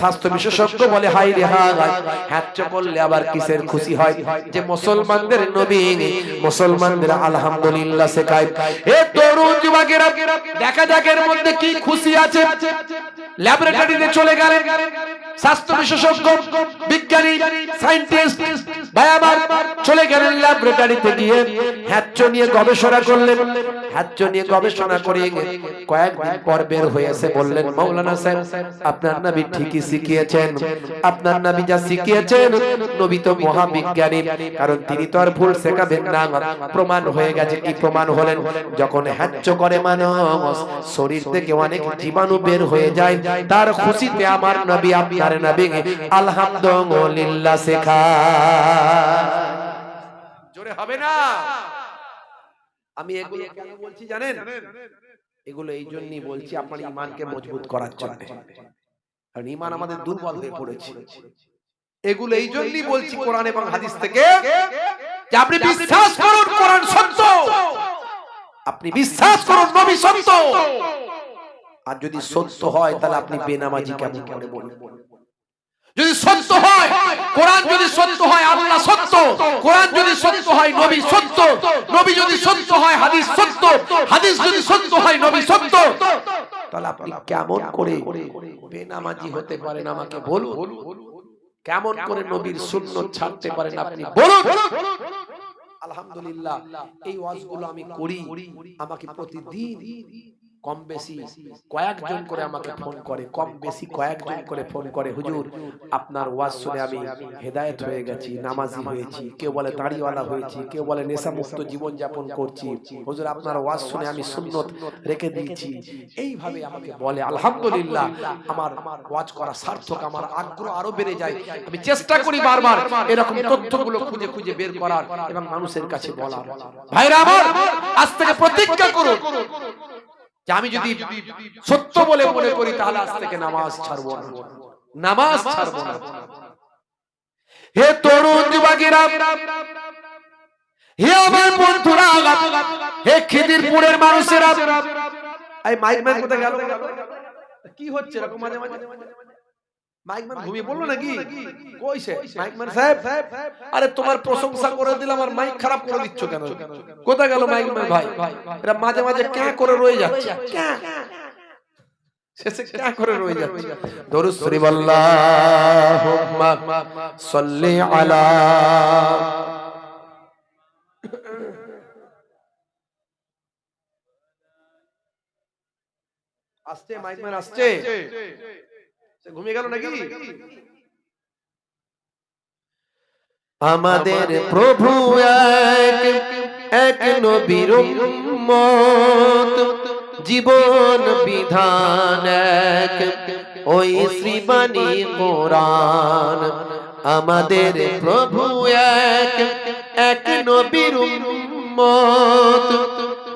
স্বাস্থ্য বিশেষজ্ঞ বলে, হাই রে হাই, হ্যাচ্চ করলে আবার কিসের খুশি হয়? যে মুসলমানদের নবী মুসলমানদের আলহামদুলিল্লাহ শেখায়। হে তরুণ যুবকেরা, দেখা যাক এর মধ্যে কি খুশি আছে। ল্যাবরেটরিতে চলে গেলেন স্বাস্থ্য বিশেষজ্ঞ, বিজ্ঞানী, সায়েন্টিস্ট ভাই আমার, চলে গেলেন ল্যাবরেটরিতে, গিয়ে হ্যাচ্চ নিয়ে গবেষণা করলেন। হ্যাচ্চ নিয়ে গবেষণা করে কয়েকদিন পর বের হয়েছে, বললেন, মাওলানা সাহেব আপনার নবী ঠিকই শিখিয়েছেন, আপনার নবী যা শিখিয়েছেন, নবী তো মহাবিজ্ঞানী, কারণ তিনি তো আর ভুল শেখাবেন না। প্রমাণ হয়ে গেছে। কি প্রমাণ হলেন? যখন হ্যাচ্চ করে মানুষ, শরীর থেকে অনেক জীবাণু বের হয়ে যায়, তার খুশিতে আমার নবী, আপনার নবী আলহামদুলিল্লাহ শেখায়। জোরে হবে না? আমি এগুলো কেন বলছি জানেন? এগুলো এই জন্যই বলছি, আপনার ঈমানকে মজবুত করার জন্য, কারণ ঈমান আমাদের দুর্বল হয়ে পড়েছে। এগুলো এই জন্যই বলছি কোরআন এবং হাদিস থেকে, যে আপনি বিশ্বাস করুন কোরআন সত্য, আপনি বিশ্বাস করুন নবী সত্য। আর যদি সত্য হয় তাহলে আপনি বেনামাজি কেমন করে বলবেন? যদি সত্য হয় কোরআন, যদি সত্য হয় আল্লাহ সত্য, কোরআন যদি সত্য হয় নবী সত্য, নবী যদি সত্য হয় হাদিস সত্য, হাদিস যদি সত্য হয় নবী সত্য, তাহলে আপনি কেমন করে বেনামাজি হতে পারেন আমাকে বলুন? কেমন করে নবীর সুন্নাত ছাড়তে পারেন আপনি বলুন? আলহামদুলিল্লাহ, এই ওয়াজগুলো আমি করি, আমাকে প্রতিদিন কম বেশি কয়েকজন করে আমাকে ফোন করে, কম বেশি কয়েকজন করে ফোন করে, হুজুর আপনার ওয়াজ শুনে আমি হেদায়েত হয়ে গেছি, নামাজি হয়েছি, কেউ বলে দাড়িওয়ালা হয়েছি, কেউ বলে নেশামুক্ত জীবন যাপন করছি, হুজুর আপনার ওয়াজ শুনে আমি সুন্নত রেখে দিয়েছি। এইভাবে আমাকে বলে। আলহামদুলিল্লাহ, আমার ওয়াজ করা সার্থক, আমার আগ্রহ আরো বেড়ে যায়। আমি চেষ্টা করি বারবার এরকম তথ্যগুলো খুঁজে খুঁজে বের করার এবং মানুষের কাছে বলার। ভাইরা আমার, আজ থেকে প্রতিজ্ঞা করুন যে আমি যদি সত্য বলে মনে করি তাহলে আজ থেকে নামাজ ছাড়বো না, নামাজ ছাড়বো না। হে তরুণ যুবকেরা, হে আমার বন্ধুরা, হে খিদিরপুরের মানুষেরা, এই মাইক ম্যান কোথায় গেল? কি হচ্ছে এরকম মাঝে মাঝে? মাইক ম্যান ঘুমিয়ে পড়লো নাকি? কইছে মাইক ম্যান সাহেব? আরে তোমার প্রশংসা করে দিলাম আর মাইক খারাপ করে দিচ্ছ কেন? কোথায় গেল মাইক ম্যান ভাই? এরা মাঝে মাঝে ক্যাঁ করে রয়ে যাচ্ছে, ক্যাঁ শেষে ক্যাঁ করে রয়ে যাচ্ছে। দরুদ শরীফ আল্লাহুম্মা সাল্লি আলা। আসছে মাইক ম্যান, আসছে। ঘুমিয়ে গেল নাকি? আমাদের প্রভু এক, এক নবীর উম্মত, জীবন বিধান এক, ওই শ্রীবাণী কোরআন। আমাদের প্রভু এক, এক নবীর উম্মত,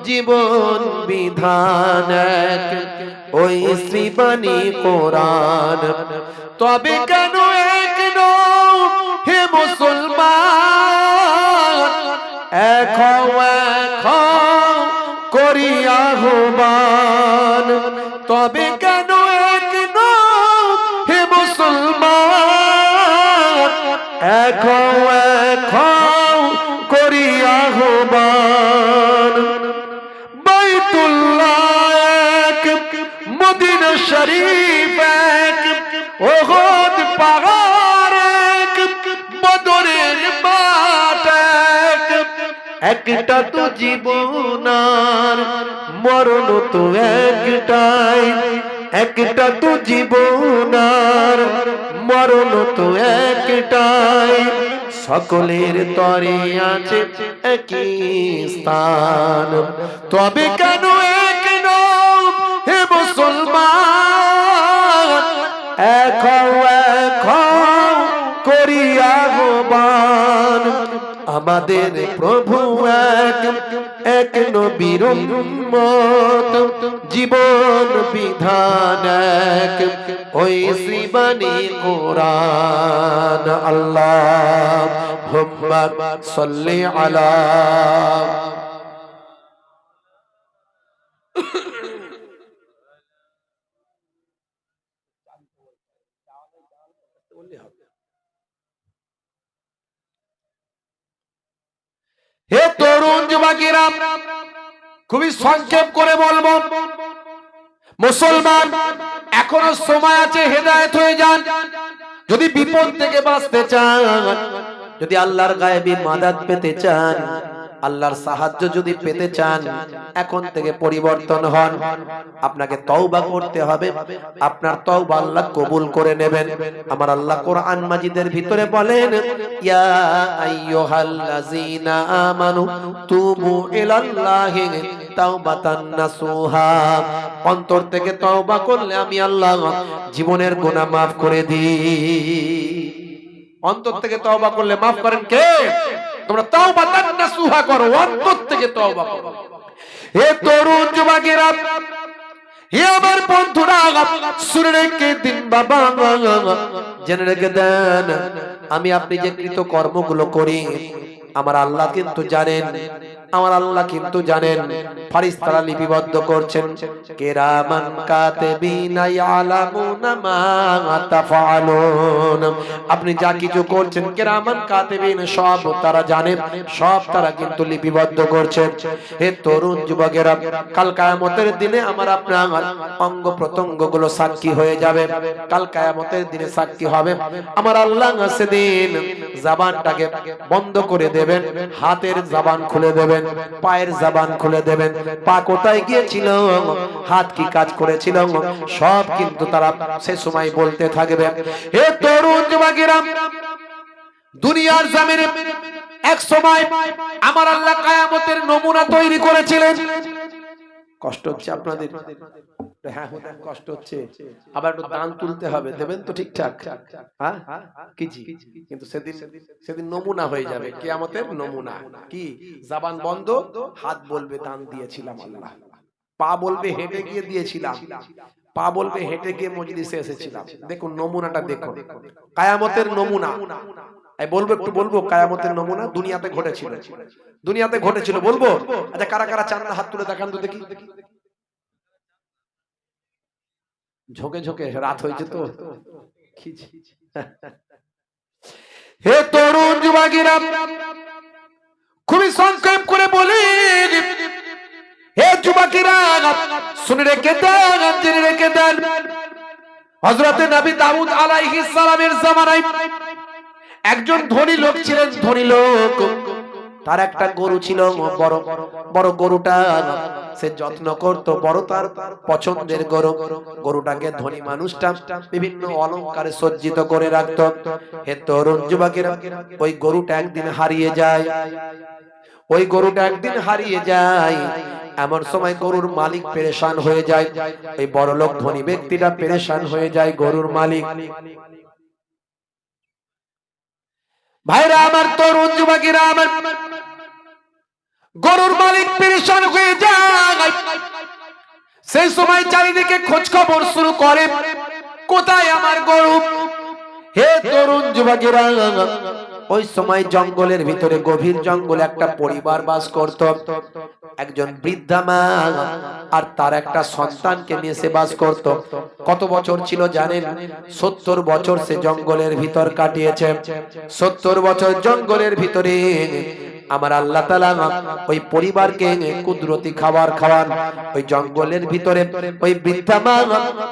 জীবন বিধান এক, ওই শ্রীবাণী কোরআন। তবে কেন এক নও হে মুসলমান, এক এক করি আহ্বান। তবে কেন এক নও হে মুসলমান, এক এক করি আহ্বান। বাইতুল্লাহ এক, মদিনা শরীফ এক, ওহদ পাহাড় এক, বদরের মাঠ এক। একটা তো জীবন আর মরণ তো একটাই, একটা তো জীবন আর মরণ তো একটাই। সকলের তরে আছে একই স্থান। তবে কেন এক নও হে মুসলমান, এক এক করি আহ্বান। আমাদের প্রভু এক, এক নবীর উম্মত, জীবন বিধান এক, ওই শ্রীবাণী কোরআন। আল্লাহুম্মা সাল্লি আলা। হে তরুণ যুবকেরা, খুবই সংক্ষেপ করে বলবো, মুসলমান এখনো সময় আছে, হেদায়েত হয়ে যান। যদি বিপদ থেকে বাঁচতে চান, যদি আল্লাহর গায়েবী মাদাত পেতে চান, আল্লাহর সাহায্য যদি পেতে চান, এখন থেকে পরিবর্তন হন। আপনাকে তওবা করতে হবে, আপনার তওবা আল্লাহ কবুল করে নেবেন। আমার আল্লাহ কোরআন মাজিদের ভিতরে বলেন, ইয়া আইয়ুহাল্লাযীনা আমানু তুবু ইলাল্লাহি তাওবাতান নাসুহা। অন্তর থেকে তওবা করলে আমি আল্লাহ জীবনের গুনাহ maaf করে দিই। অন্তর থেকে তওবা করলে maaf করেন কে? তোমরা তাওবাতান নাসুহা করো, অন্তর থেকে তওবা করো। হে তরুণ যুবকেরা, হে আমার বন্ধুরা, শুনে রেখে দিন বাবা, জেনে রেখে দেন, আমি আপনি যে কৃত কর্মগুলো করি আমার আল্লাহ কিন্তু জানেন, আমার আল্লাহ কিন্তু জানেন। ফেরেশতারা লিপিবদ্ধ করছেন, কিরামান কাতিবিনা ইয়ালামুনা মা তাফআলুন। আপনি যা কিছু করছেন কিরামান কাতিবিন সব তারা জানেন, সব তারা কিন্তু লিপিবদ্ধ করছেন। হে তরুণ যুবকেরা, কাল কিয়ামতের দিনে আমার আপনার অঙ্গ প্রত্যঙ্গগুলো সাক্ষী হয়ে যাবে। কাল কিয়ামতের দিনে সাক্ষী হবে। আমার আল্লাহ সেদিন জবানটাকে বন্ধ করে দেবেন, হাতের জবান খুলে দেবেন। দেবেন, পায়ের জবান খুলে দেবেন, পা কোথায় গিয়েছিল, হাত কি কাজ করেছিল, সব কিন্তু তারা সে সময় বলতে থাকবে। হে তরুণ যুবকেরা, দুনিয়ার জমিনে এক সময় আমার আল্লাহ কিয়ামতের নমুনা তৈরি করেছিলেন। কষ্ট হচ্ছে আপনাদের? হ্যাঁ কষ্ট হচ্ছে, আবার একটু দান তুলতে হবে, দেবেন তো ঠিকঠাক? হ্যাঁ কি জি, কিন্তু সেদিন নমুনা হয়ে যাবে, কিয়ামতের নমুনা কি? জবান বন্ধ, হাত বলবে দান দিয়েছিলাম আল্লাহ, পা বলবে হেঁটে গিয়ে দিয়েছিলাম, পা বলবে হেঁটে গিয়ে মজলিসে এসেছিলাম। দেখুন নমুনাটা দেখুন, কিয়ামতের নমুনা। বলবো একটু বলবো, কিয়ামতের নমুনা দুনিয়াতে ঘটেছিল, দুনিয়াতে ঘটেছিল বলবো। আচ্ছা কারা কারা চান না হাত তুলে দেখান তো দেখি। ঝোঁকে ঝোঁকে, রাত হয়েছে তো। হে তরুণ যুবকেরা, খুবই সংক্ষেপ করে বলি, হে যুবকেরা শুনে রেখে দেন, জেনে রেখে দেন, হযরতে নবী দাউদ আলাইহিস সালামের জামানায় একজন ধনী লোক ছিলেন। ধনী লোক, তার একটা গরু ছিল, বড় বড় গরুটা সে যত্ন করত, বড় তার পছন্দের গরু। গরুটাকে ধনী মানুষটা বিভিন্ন অলংকারে সজ্জিত করে রাখত। হে তরুণ যুবকেরা, ওই গরুটা একদিন হারিয়ে যায়, ওই গরুটা একদিন হারিয়ে যায়। এমন সময় গরুর মালিক পেরেশান হয়ে যায়, এই বড় লোক ধনী ব্যক্তিটা পেরেশান হয়ে যায়। গরুর মালিক, ভাইরা আমার, তরুণ যুবকেরা আমার, গরুর মালিক পেরেশান হয়ে যায়। সেই সময় চারিদিকে খোঁজ খবর শুরু করে, কোথায় আমার গরু? হে তরুণ যুবকেরা, ওই সময় জঙ্গলের ভিতরে, গভীর জঙ্গলে একটা পরিবার বাস করত। একজন বৃদ্ধা মা আর তার একটা সন্তানকে নিয়ে সে বাস করত। কত বছর ছিল জানেন? 70 বছর সে জঙ্গলের ভিতর কাটিয়েছে। 70 বছর জঙ্গলের ভিতরে আমার আল্লাহ তাআলা ওই পরিবারকে কুদরতি খাবার খাওয়ান। ওই জঙ্গলের ভিতরে ওই বৃদ্ধা মা,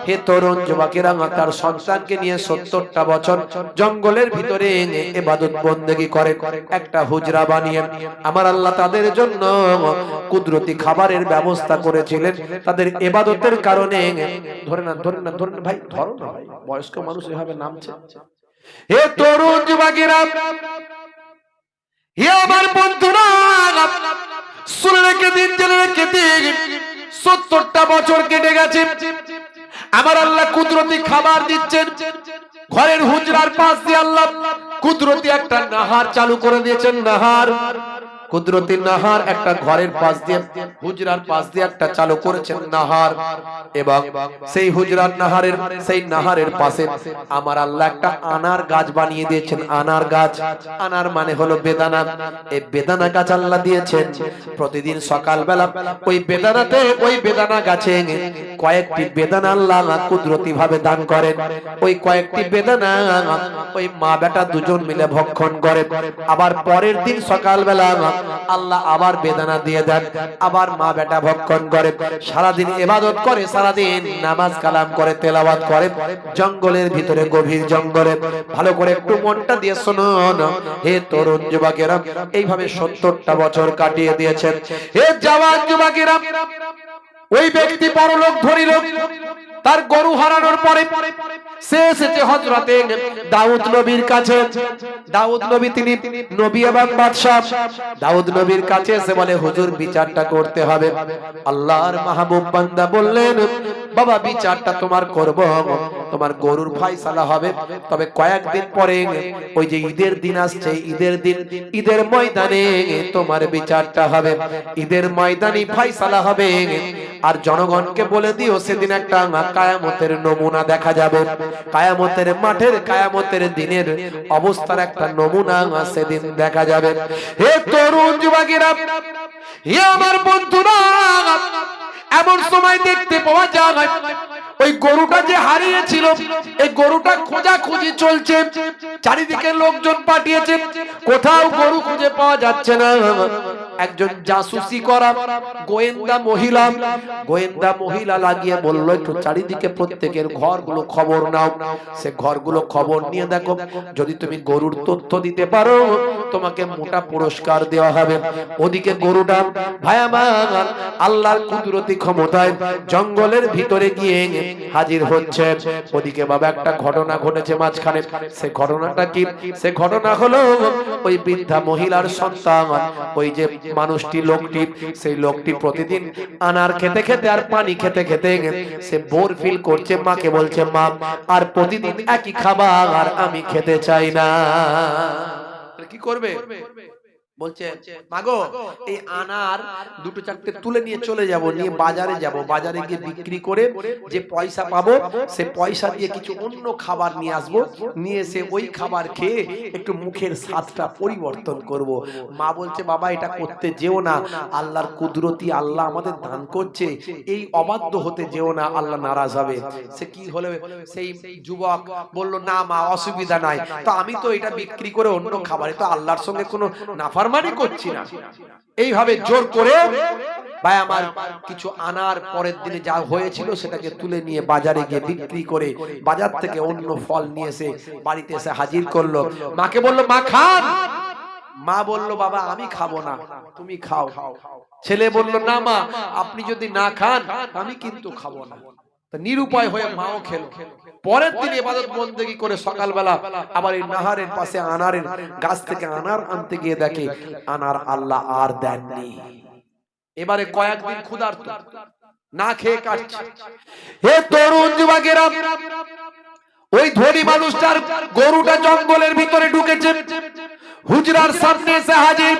হে তরুণ যুবকেরা, তার সন্তানকে নিয়ে 70টা বছর জঙ্গলের ভিতরে ইবাদত বন্দেগী করে। একটা হুজরা বানিয়ে আমার আল্লাহ তাদের জন্য কুদরতি খাবারের ব্যবস্থা করেছিলেন, তাদের ইবাদতের কারণে। ধরে না ধরে না ধরে না ভাই, ধরো না ভাই, বয়স্ক মানুষ এভাবে নামছে। হে তরুণ যুবকেরা, আমার বন্ধুরা, শুনে রেখে দিন, জেনে রেখে দিন, 70টা বছর কেটে গেছে। আমার আল্লাহ কুদরতি খাবার দিচ্ছেন। ঘরের হুজরার পাশ দিয়ে আল্লাহ কুদরতি একটা নাহার চালু করে দিয়েছেন। নাহার, কুদরতি নাহার একটা ঘরের পাশ দিয়ে, হুজরার পাশ দিয়ে একটা চালু করেছেন নাহার। এবং সেই হুজরার নাহারের, সেই নাহারের পাশে আমার আল্লাহ একটা আনার গাছ বানিয়ে দিয়েছেন। আনার গাছ, আনার মানে হলো বেদানা। এই বেদানা গাছ আল্লাহ দিয়েছেন। প্রতিদিন সকালবেলা ওই বেদানাতে, ওই বেদানা গাছে কয়েকটি বেদানা আল্লাহ কুদরতি ভাবে দান করেন। ওই কয়েকটি বেদানা ওই মা বেটা দুজন মিলে ভক্ষণ করে। আবার পরের দিন সকালবেলা আল্লাহ আবার বেদানা দিয়ে দেন, আবার মা বেটা ভক্ষণ করে। সারাদিন ইবাদত করে, সারাদিন নামাজ কালাম করে, তেলাওয়াত করে, জঙ্গলের ভিতরে, গভীর জঙ্গলে। ভালো করে একটু মনটা দিয়ে শুনুন, হে তরুণ যুবকেরা, এইভাবে 70টা বছর কাটিয়ে দিয়েছেন। হে জওয়ান যুবকেরা, ওই ব্যক্তি বড় লোক, ধনী লোক, তার গরু হারানোর পরে সে এসেছে হযরতে দাউদ নবীর কাছে। দাউদ নবী তিনি নবী এবং বাদশা। দাউদ নবীর কাছে এসে বলে, হুজুর বিচারটা করতে হবে। আল্লাহর মাহবুব বান্দা বললেন, বাবা বিচারটা তোমার করব, তোমার গরুর ফয়সালা হবে, তবে কয়েকদিন পরে ওই যে ঈদের দিন আসছে, ঈদের দিন, ঈদের ময়দানে তোমার বিচারটা হবে, ঈদের ময়দানে ফয়সালা হবে। আর জনগণকে বলে দিও সেদিন একটা কিয়ামতের নমুনা দেখা যাবে, কিয়ামতের মাঠের, কিয়ামতের দিনের অবস্থার একটা নমুনা সেদিন দেখা যাবে। হে তরুণ যুবকেরা, হে আমার বন্ধুরা, এমন সময় দেখতে পাওয়া যায় ওই গরুটা যে হারিয়েছিল, এই গরুটা খোঁজাখুঁজি চলছে, চারিদিকে লোকজন পাঠিয়েছে, কোথাও গরু খুঁজে পাওয়া যাচ্ছে না। একজন জাসুসি করা গোয়েন্দা মহিলা লাগিয়ে বলল একটু চারিদিকে প্রত্যেকের ঘরগুলো খবর নাও। সে ঘরগুলো খবর নিয়ে দেখো, যদি তুমি গরুর তথ্য দিতে পারো তোমাকে মোটা পুরস্কার দেওয়া হবে। ওদিকে গরুটা ভাই আমার আল্লাহর কুদরতি ক্ষমতায় জঙ্গলের ভিতরে গিয়ে হাজির হচ্ছে। ওদিকে বাবা একটা ঘটনা ঘটেছে মাঝখানে। সে ঘটনাটা কি? সে ঘটনা হলো ওই বৃদ্ধা মহিলার সন্তান, ওই যে মানুষটি, লোকটি, সেই লোকটি প্রতিদিন আনার খেতে খেতে আর পানি খেতে খেতে সে বোর ফিল করছে। মাকে বলছে, মা আর প্রতিদিন একই খাবার আমি খেতে চাই না। কি করবে? বলছে, মাগো এই আনার দুটো চারটে তুলে নিয়ে চলে যাব, নিয়ে বাজারে যাব, বাজারে গিয়ে বিক্রি করে যে পয়সা পাবো সে পয়সা দিয়ে কিছু অন্য খাবার নিয়ে আসবো, নিয়ে এসে ওই খাবার খেয়ে একটু মুখের স্বাদটা পরিবর্তন করব। মা বলছে, বাবা এটা করতে যেও না, আল্লাহর কুদরতি আল্লাহ আমাদের দান করছে, এই অবাধ্য হতে যেও না, আল্লাহ নারাজ হবে। সে কি হলো? সেই যুবক বলল, না মা অসুবিধা নাই, তো আমি তো এটা বিক্রি করে অন্য খাবারে তো আল্লাহর সঙ্গে কোনো নাফরমানি করছি না। এইভাবে জোর করে ভাই আমার কিছু আনার পরের দিনে যা হয়েছিল সেটাকে তুলে নিয়ে বাজারে গিয়ে বিক্রি করে বাজার থেকে অন্য ফল নিয়ে এসে বাড়িতে এসে হাজির করলো। মাকে বলল, মা খান। মা বলল, বাবা আমি খাবো না, তুমি খাও। ছেলে বলল, না মা আপনি যদি না খান আমি কিন্তু খাবো না। নিরুপায় হয়ে মাও খেলো। পরের দিন ইবাদত বন্দেগী করে সকালবেলা আবার এই নাহারের পাশে আনারের গাছ থেকে আনার আনতে গিয়ে দেখে আনার আল্লাহ আর দেননি। এবারে কয়েকদিন ক্ষুধার্ত, না খেয়ে কাটছে। হে তরুণ যুবকেরা, ওই ধনী মানুষটার গরুটা জঙ্গলের ভিতরে ঢুকেছে, হুজরার সামনে এসে হাজির।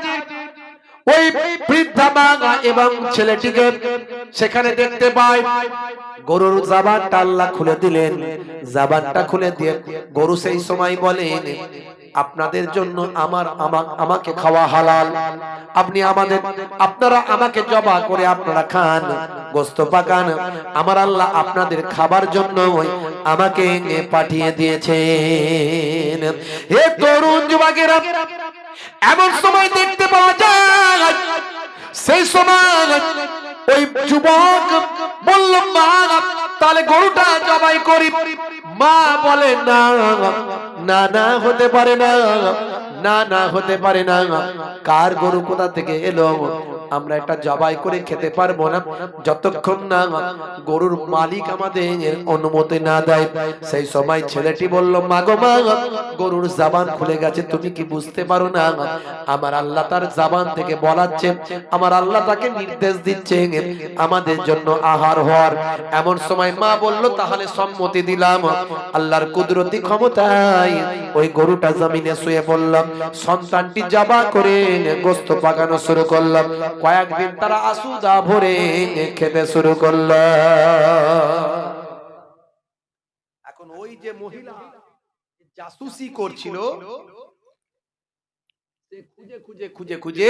ওই বৃদ্ধা মা এবং ছেলেটিকে সেখানে দেখতে পায়। গরুর জাবানটা আল্লাহ খুলে দিলেন। জাবানটা খুলে দিয়ে গরু সেই সময় বলেন, আপনাদের জন্য আমাকে খাওয়া হালাল, আপনারা আমাকে জবাহ করে আপনারা খান, গোশত পাকান, আমার আল্লাহ আপনাদের খাবার জন্য আমাকে পাঠিয়ে দিয়েছেন। হে তরুণ যুবকেরা, এমন সময় দেখতে পাওয়া যায়, সেই সময় ওই যুবক বলল, মা তাহলে গরুটা জবাই করি। মা বলে, না না না হতে পারে না, না না হতে পারে না। কার গরু কোথা থেকে এলো? আমরা এটা জবাই করে খেতে পারবো না যতক্ষণ না গরুর মালিক আমাদের অনুমতি না দেয়। সেই সময় ছেলেটি বলল, মাগো মা গরুর জবান খুলে গেছে, তুমি কি বুঝতে পারো না? আমার আল্লাহ তার জবান থেকে বলাচ্ছে, আমার আল্লাহ তাকে নির্দেশ দিচ্ছে আমাদের জন্য আহার হওয়ার। এমন সময় মা বলল, তাহলে সম্মতি দিলাম। আল্লাহর কুদরতি ক্ষমতায় ওই গরুটা জমিনে শুয়ে পড়লাম, সন্তানটি জবাই করে গোশত পাকানো শুরু করলাম। কয়েকদিন তারা আসুদা ভরে খেতে শুরু করল। এখন ওই যে মহিলা জাসুসি করছিল, খুঁজে খুঁজে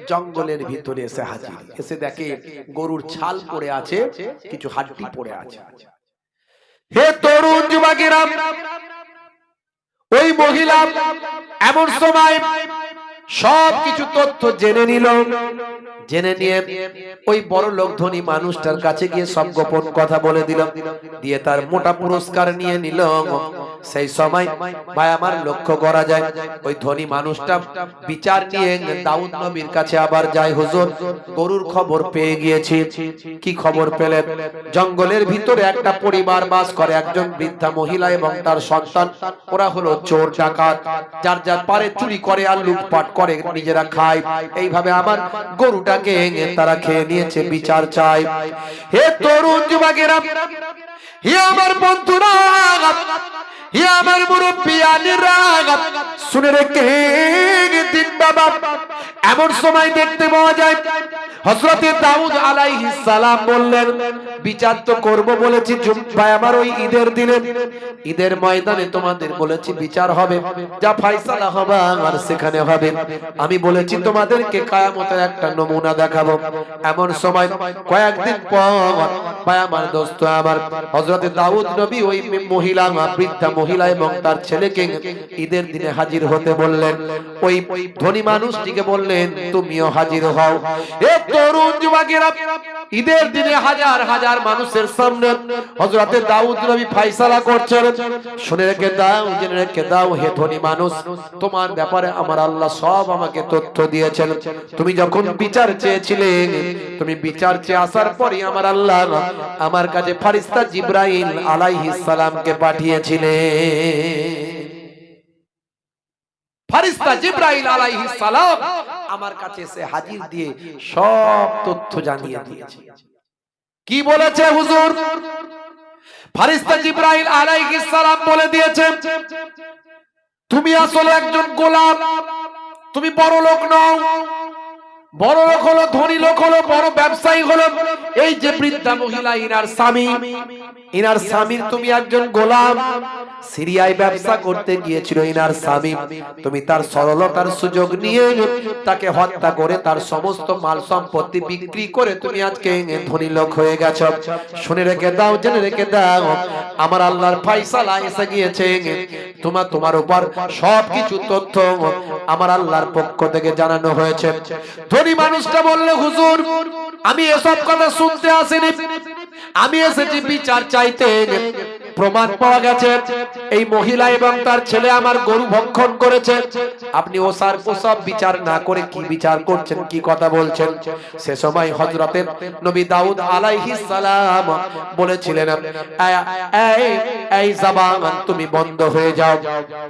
জঙ্গলের ভিতরে এসে হাজির। এসে দেখে গরুর ছাল পড়ে আছে, কিছু হাড্ডি পড়ে আছে। হে তরুণ যুবকেরা, ওই মহিলা এমন সময় সবকিছু তথ্য জেনে নিল। জেনে নিয়ে ওই বড় লোক ধনী মানুষটার কাছে গিয়ে সব গোপন কথা বলে দিল, দিয়ে তার মোটা পুরস্কার নিয়ে নিল। সেই সময় ভাই আমার লক্ষ্য করা যায়, ওই ধনী মানুষটা বিচার নিয়ে দাউদ নবীর কাছে আবার যায়। হুজুর, গরুর খবর পেয়ে গিয়েছি। কি খবর পেলেন? জঙ্গলের ভিতরে একটা পরিবার বাস করে, একজন বৃদ্ধা মহিলা এবং তার সন্তান। ওরা হলো চোর ডাকাত, যার যার পারে চুরি করে আর লুটপাট করে, নিজেরা খায়। এইভাবে আমার গরুটাকে তারা খেয়ে নিয়েছে, বিচার চাই। হে তরুণ যুবকেরা, হে আমার বন্ধুরা, হে আমার মুরব্বিয়ানেরা, শুনে রেখে দিন বাবা। এমন সময় দেখতে পাওয়া যায় হযরতে দাউদ আলাইহিস সালাম বললেন, বিচার তো করব বলেছি ভাই আমার ওই ঈদের দিনে, ঈদের ময়দানে তোমাদের বলেছি বিচার হবে, যা ফয়সালা হবে আর সেখানে হবে। আমি বলেছি তোমাদেরকে কিয়ামতের একটা নমুনা দেখাবো। এমন সময় কয়েকদিন পর ভাই আমার দোস্ত আমার হযরতে দাউদ নবী ওই মহিলা, বৃদ্ধা মহিলা এবং তার ছেলেকে ঈদের দিনে হাজির হতে বললেন। ওই ধনী মানুষটিকে বললেন তুমিও হাজির হও। এ তরুণ যুবকেরা, ঈদের দিনে হাজার হাজার মানুষের সামনে হযরতে দাউদ নবী ফয়সালা করছেন। শুনে রেখে দাও, জেনে রেখে দাও, হে ধনী মানুষ, তোমার ব্যাপারে আমার আল্লাহ সব আমাকে তথ্য দিয়েছেন। তুমি যখন বিচার চেয়েছিলে, তুমি বিচার চেয়ে আসার পরই আমার আল্লাহ আমার কাছে ফেরেশতা জিবরাইল আলাইহিস সালামকে পাঠিয়েছিলেন। ফেরেশতা জিবরাইল আলাইহিস সালাম আমার কাছে এসে হাজির দিয়ে সব তথ্য জানিয়ে দিয়েছে। কি বলেছে হুজুর? ফেরেশতা জিবরাইল আলাইহিস সালাম বলে দিয়েছে, তুমি আসলে একজন গোলাম, তুমি বড় লোক নও। বড় লোক হলো, ধনী লোক হলো, বড় ব্যবসায়ী হলো এই যে বৃদ্ধা মহিলা, ইনার স্বামীর তুমি একজন গোলাম। সিরিয়ায় ব্যবসা করতে গিয়েছিল ইনার স্বামী, তুমি তার সরলতার সুযোগ নিয়ে তাকে হত্যা করে তার সমস্ত মাল সম্পত্তি বিক্রি করে তুমি আজকে ধনী লোক হয়ে গেছো। শুনে রেখে দাও, জেনে রেখে দাও, আমার আল্লাহর ফয়সালা এসে গিয়েছে। তোমার উপর সবকিছু তথ্য আমার আল্লাহর পক্ষ থেকে জানানো হয়েছে। ধনী মানুষটা বললে, হুজুর আমি এসব কথা শুনতে আসিনি, আমি এসেছি বিচার চাইতে। প্রমাণ পাওয়া গেছে এই মহিলা এবং তার ছেলে আমার গরু ভক্ষণ করেছে। আপনি ওসার ওসব বিচার না করে কি বিচার করছেন, কি কথা বলছেন? সে সময় হযরতে নবী দাউদ আলাইহিস সালাম বলেছিলেন, এই জবান তুমি বন্ধ হয়ে যাও,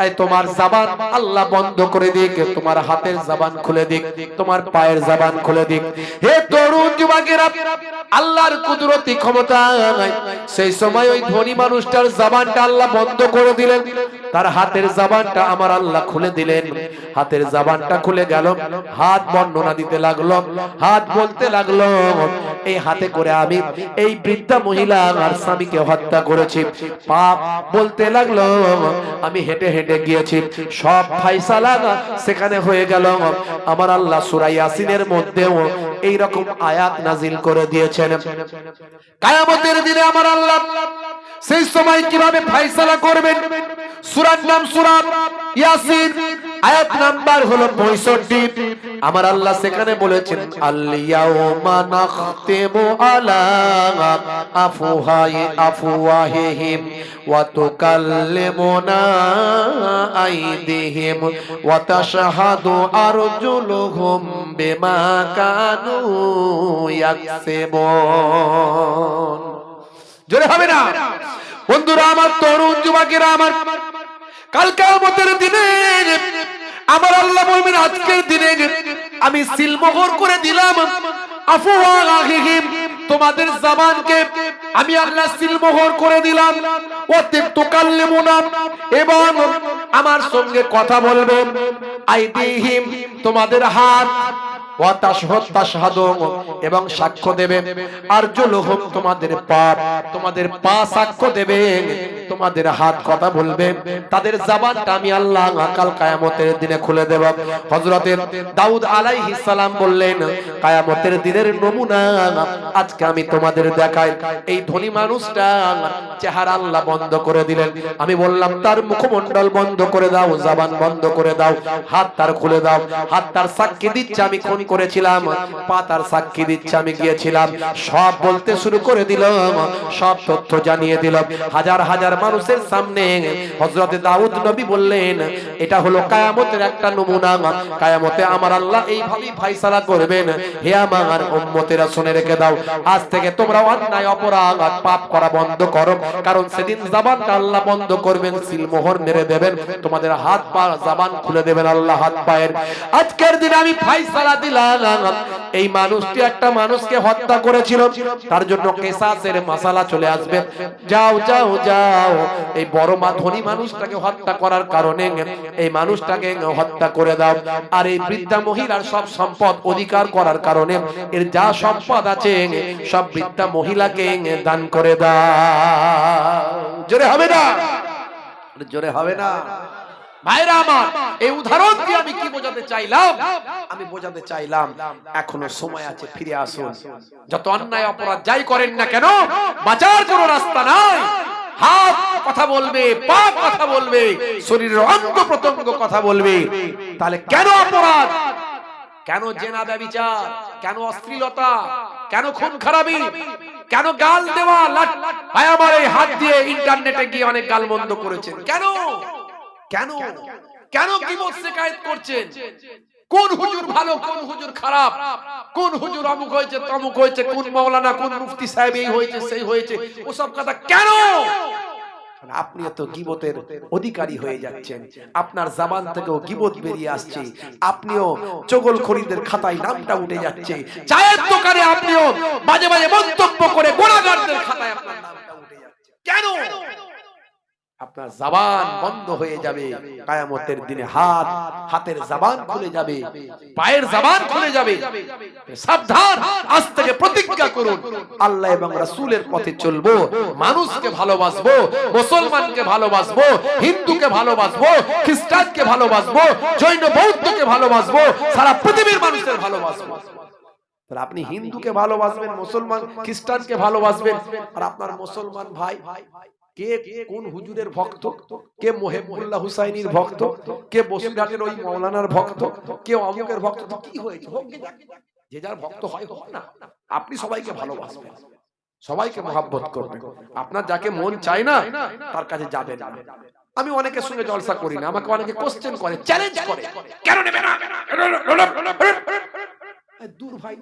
এই তোমার জবান আল্লাহ বন্ধ করে দিক, তোমার হাতের জবান খুলে দিক, তোমার পায়ের জবান খুলে দিক। হে তরুণ যুবকেরা, আল্লাহর কুদরতি ক্ষমতা, সেই সময় ওই ধনী মানুষটার জবানটা আল্লাহ বন্ধ করে দিলেন, তার হাতের জবানটা আমার আল্লাহ খুলে দিলেন। হাতের জবানটা খুলে গেল, হাত বর্ণনা দিতে লাগলো, হাত বলতে লাগলো, এই হাতে করে আমি এই বৃদ্ধা মহিলা আর স্বামীকে হত্যা করেছি। পাপ বলতে লাগলো, আমি হেঁটে হেঁটে গিয়েছি, সব ফয়সালা সেখানে হয়ে গেল। আমার আল্লাহ সূরা ইয়াসিনের মধ্যেও এই রকম আয়াত নাজিল করে দিয়েছেন। কিয়ামতের দিনে আমার আল্লাহ সেই সময় কিভাবে ফয়সালা করবেন, সূরার নাম সূরা ইয়াসিন, আয়াত নাম্বার হলো 65। আমার আল্লাহ সেখানে বলেছেন, আল ইয়াউমা নাখতিমু আলা আফওয়াহিহিম ওয়া তুকাল্লিমুনা আইদিহিম ওয়া তাশহাদু আরজুলুহুম বিমা কানু ইয়াকসিবুন। জোরে হবে না বন্ধুরা আমার, তরুণ যুবকেরা আমার, কাল কিয়ামতের দিনে আমার আল্লাহ বলবেন, আজকের দিনে আমি সিলমোহর করে দিলাম আফওয়াহিহিম, তোমাদের জবানকে আমি আল্লাহ সিলমোহর করে দিলাম। ওয়া তুকাল্লিমুনা, এবং আমার সঙ্গে কথা বলবে। আইদিহিম, তোমাদের হাত। ওয়া তাশহাদু, এবং সাক্ষ্য দেবে। আরজুলুহুম, তোমাদের পা সাক্ষ্য দেবে। তোমাদের হাত কথা বলবে, তাদের জবানটা আমি আল্লাহ কাল কিয়ামতের দিনে খুলে দেব। হযরতে দাউদ আলাইহিস সালাম বললেন, কিয়ামতের দিনের নমুনা আজকে আমি তোমাদের দেখাই। এই ধনী মানুষটা চেহারা আল্লাহ বন্ধ করে দিলেন। আমি বললাম তার মুখমণ্ডল বন্ধ করে দাও, জবান বন্ধ করে দাও, হাত তার খুলে দাও। হাত তার সাক্ষী দিচ্ছে আমি খুন করেছিলাম, পা তার সাক্ষী দিচ্ছে আমি গিয়েছিলাম। সব বলতে শুরু করে দিল, সব তথ্য জানিয়ে দিল হাজার হাজার মানুষের সামনে। হযরতে দাউদ নবী বললেন, এটা হলো কিয়ামতের একটা নমুনা। কিয়ামতে আমার আল্লাহ এইভাবেই ফয়সালা করবেন। হে আমার উম্মতেরা, শুনে রেখে দাও, আজ থেকে তোমরা অন্যায় অপরাধ পাপ করা বন্ধ করো, কারণ সেদিন জবানটা আল্লাহ বন্ধ করবেন, সিলমোহর মেরে দেবেন, তোমাদের হাত পা জবান খুলে দেবেন আল্লাহ হাত পায়ের। আজকের দিনে আমি ফয়সালা দিলাম, এই মানুষটি একটা মানুষকে হত্যা করেছিল, তার জন্য কিসাসের মাসালা চলে আসবে। যাও যাও যাও, এই বড় ধনী মানুষটাকে হত্যা করার কারণে এই মানুষটাকে হত্যা করে দাও। আর এই বৃদ্ধা মহিলার সব সম্পদ অধিকার করার কারণে এর যা সম্পদ আছে সব বৃদ্ধা মহিলাকে দান করে দাও। জোরে হবে না? জোরে হবে না? ভাইরা আমার, এই উদাহরণ দিয়ে আমি কি বোঝাতে চাইলাম? আমি বোঝাতে চাইলাম এখনো সময় আছে, ফিরে আসুন। যত অন্যায় অপরাধ যাই করেন না কেন, বাঁচার কোনো রাস্তা নাই। হাত কথা বলবে, পা কথা বলবে, শরীরের অঙ্গ প্রত্যঙ্গ কথা বলবে, তাহলে কেন অপরাধ, কেন জেনা ব্যভিচার, কেন অশ্লীলতা, কেন খুন খারাপি, কেন গাল দেওয়া, ভাই আমার এই হাত দিয়ে ইন্টারনেটে গিয়ে অনেক গাল মন্দ করেছেন, কেন কেন কেন গীবত শিকায়েত করছেন? কোন হুজুর ভালো, কোন হুজুর খারাপ, কোন হুজুর অমুক হয়েছে তমুক হয়েছে, কোন মাওলানা কোন মুফতি সাহেব এই হয়েছে সেই হয়েছে, ওসব কথা কেন? আপনিও তো গীবতের অধিকারী হয়ে যাচ্ছেন, আপনার জবান থেকেও গীবত বেরিয়ে আসছে, আপনিও চগলখড়িদের খাতায় নামটা উঠে যাচ্ছে, চায়ের দোকানে আপনিও বাজে বাজে মন্তব্য করে গুনাহগারদের খাতায় আপনার নামটা উঠে যাচ্ছে। কেন? আপনার জবান বন্ধ হয়ে যাবে, কিয়ামতের দিনে হাতের জবান খুলে যাবে, পায়ের জবান খুলে যাবে। সাবধান, আজ থেকে প্রতিজ্ঞা করুন আল্লাহ এবং রাসূলের পথে চলবো, মানুষকে ভালোবাসবো, মুসলমানকে ভালোবাসবো, হিন্দুকে ভালোবাসবো, খ্রিস্টানকে ভালোবাসবো, জৈন বৌদ্ধকে ভালোবাসবো, সারা পৃথিবীর মানুষদের ভালোবাসবো। তাহলে আপনি হিন্দুকে ভালোবাসবেন, মুসলমান খ্রিস্টানকে ভালোবাসবেন, আর আপনার মুসলমান ভাই কে কোন হুজুরের ভক্ত, কে মোহাম্মদুল্লাহ হুসাইনির ভক্ত, কে বসিরহাটের ওই মাওলানার ভক্ত, কে অমুকের ভক্ত, তো কি হয়েছে? যে যার ভক্ত হয় হোক না, আপনি সবাইকে ভালোবাসবেন, সবাইকে মহব্বত করবেন, আপনার যাকে মন চায় না তার কাছে যাবেন না। আমি অনেকের সঙ্গে জলসা করি না, আমাকে অনেকে কোশ্চেন করে, চ্যালেঞ্জ করে, কেন নেবে না? দূর ভাই,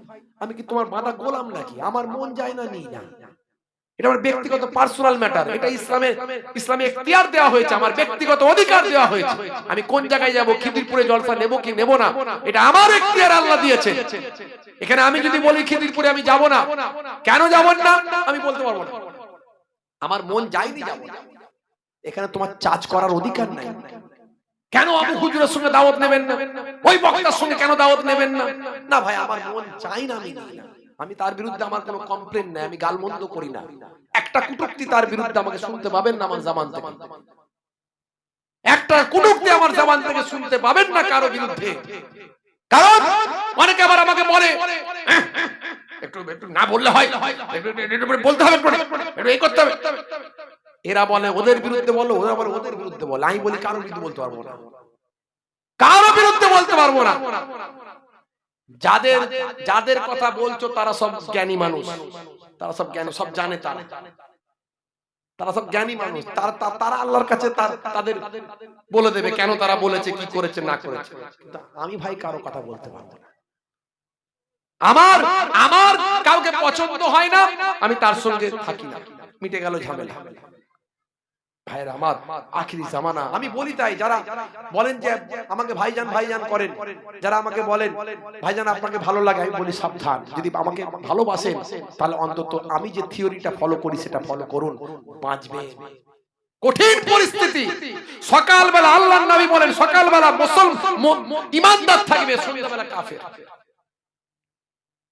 আমি কি তোমার বাঁধা গোলাম নাকি? আমার মন যায় না, নিই না, এটা আমার ব্যক্তিগত পার্সোনাল ম্যাটার, এটা ইসলামে এখতিয়ার দেওয়া হয়েছে, আমার ব্যক্তিগত অধিকার দেওয়া হয়েছে। আমি কোন জায়গায় যাব, খিদিরপুরে জলসা নেব কি নেব না, এটা আমার এখতিয়ার আল্লাহ দিয়েছে। এখানে আমি যদি বলি খিদিরপুরে আমি যাব না, কেন যাব না আমি বলতে পারবো না, আমার মন যায়নি, যাব না। এখানে তোমার চার্জ করার অধিকার নাই। কেন আবু হুজুরের সঙ্গে দাওয়াত নেবেন না, ওই বক্তার সঙ্গে কেন দাওয়াত নেবেন না? না ভাই, আমার মন চাই না, আমি নিই না। আমি তার বিরুদ্ধে আমার কোনো কমপ্লেন নাই, আমি গালমন্দ করি না, একটা কটূক্তি তার বিরুদ্ধে আমাকে শুনতে পাবেন না আমার জবান থেকে, একটা কটূক্তি আমার জবান থেকে শুনতে পাবেন না কারো বিরুদ্ধে। কারণ অনেকে আবার আমাকে বলে একটু একটু না বললে হয়, একটু বলতে হবে, একটু এই করতে হবে। এরা বলে ওদের বিরুদ্ধে বলো, ওরা বলে ওদের বিরুদ্ধে বলো। আমি বলি কারো বিরুদ্ধে বলতে পারবো না, কারো বিরুদ্ধে বলতে পারবো না। যাদের কথা বলছো তারা সব জ্ঞানী মানুষ, তারা সব জ্ঞানী, সব জানে, তারা সব জ্ঞানী মানুষ, তারা আল্লাহর কাছে তাদের বলে দেবে কেন তারা বলেছে, কি করেছে না করেছে। আমি ভাই কারো কথা বলতে পারবো না, আমার কাউকে পছন্দ হয় না, আমি তার সঙ্গে থাকি না, মিটে গেল ঝামেলা। ভাইরা আমার, আখিরি জামানা, আমি বলি তাই, যারা বলেন যে আমাকে ভাইজান ভাইজান করেন, যারা আমাকে বলেন ভাইজান আপনাকে ভালো লাগে, আমি বলি সাবধান, যদি আমাকে ভালোবাসেন তাহলে অন্তত আমি যে থিওরিটা ফলো করি সেটা ফলো করুন, বাঁচবে। কঠিন পরিস্থিতি, সকালবেলা আল্লাহর নবী বলেন সকালবেলা মুসলমান ঈমানদার থাকবে, সন্ধ্যাবেলা কাফের।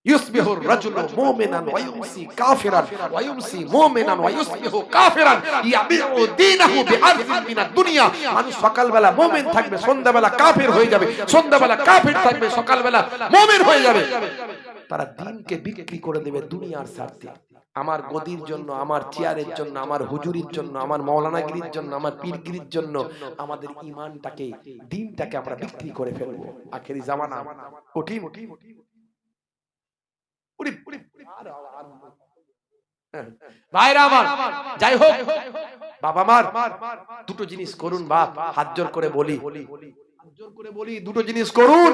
يصبح الرجل مؤمنا ويمسي كافرا ويمسي مؤمنا ويصبح كافرا يبيع دينه بعرض من الدنيا। মানুষ সকালবেলা মুমিন থাকবে, সন্ধ্যাবেলা কাফের হয়ে যাবে, সন্ধ্যাবেলা কাফের থাকবে, সকালবেলা মুমিন হয়ে যাবে। তারা দ্বীনকে বিক্রি করে দেবে দুনিয়ার স্বার্থে, আমার গদির জন্য, আমার চেয়ারের জন্য, আমার হুজুরির জন্য, আমার মাওলানাগিরির জন্য, আমার পীরগিরির জন্য আমাদের ঈমানটাকে, দ্বীনটাকে আমরা বিক্রি করে ফেলবো। আখেরি জামানা কঠিন। ভাইরা আমার, যাই হোক, বাবা মার দুটো জিনিস করুন, বাপ হাত জোর করে বলি, দুটো জিনিস করুন,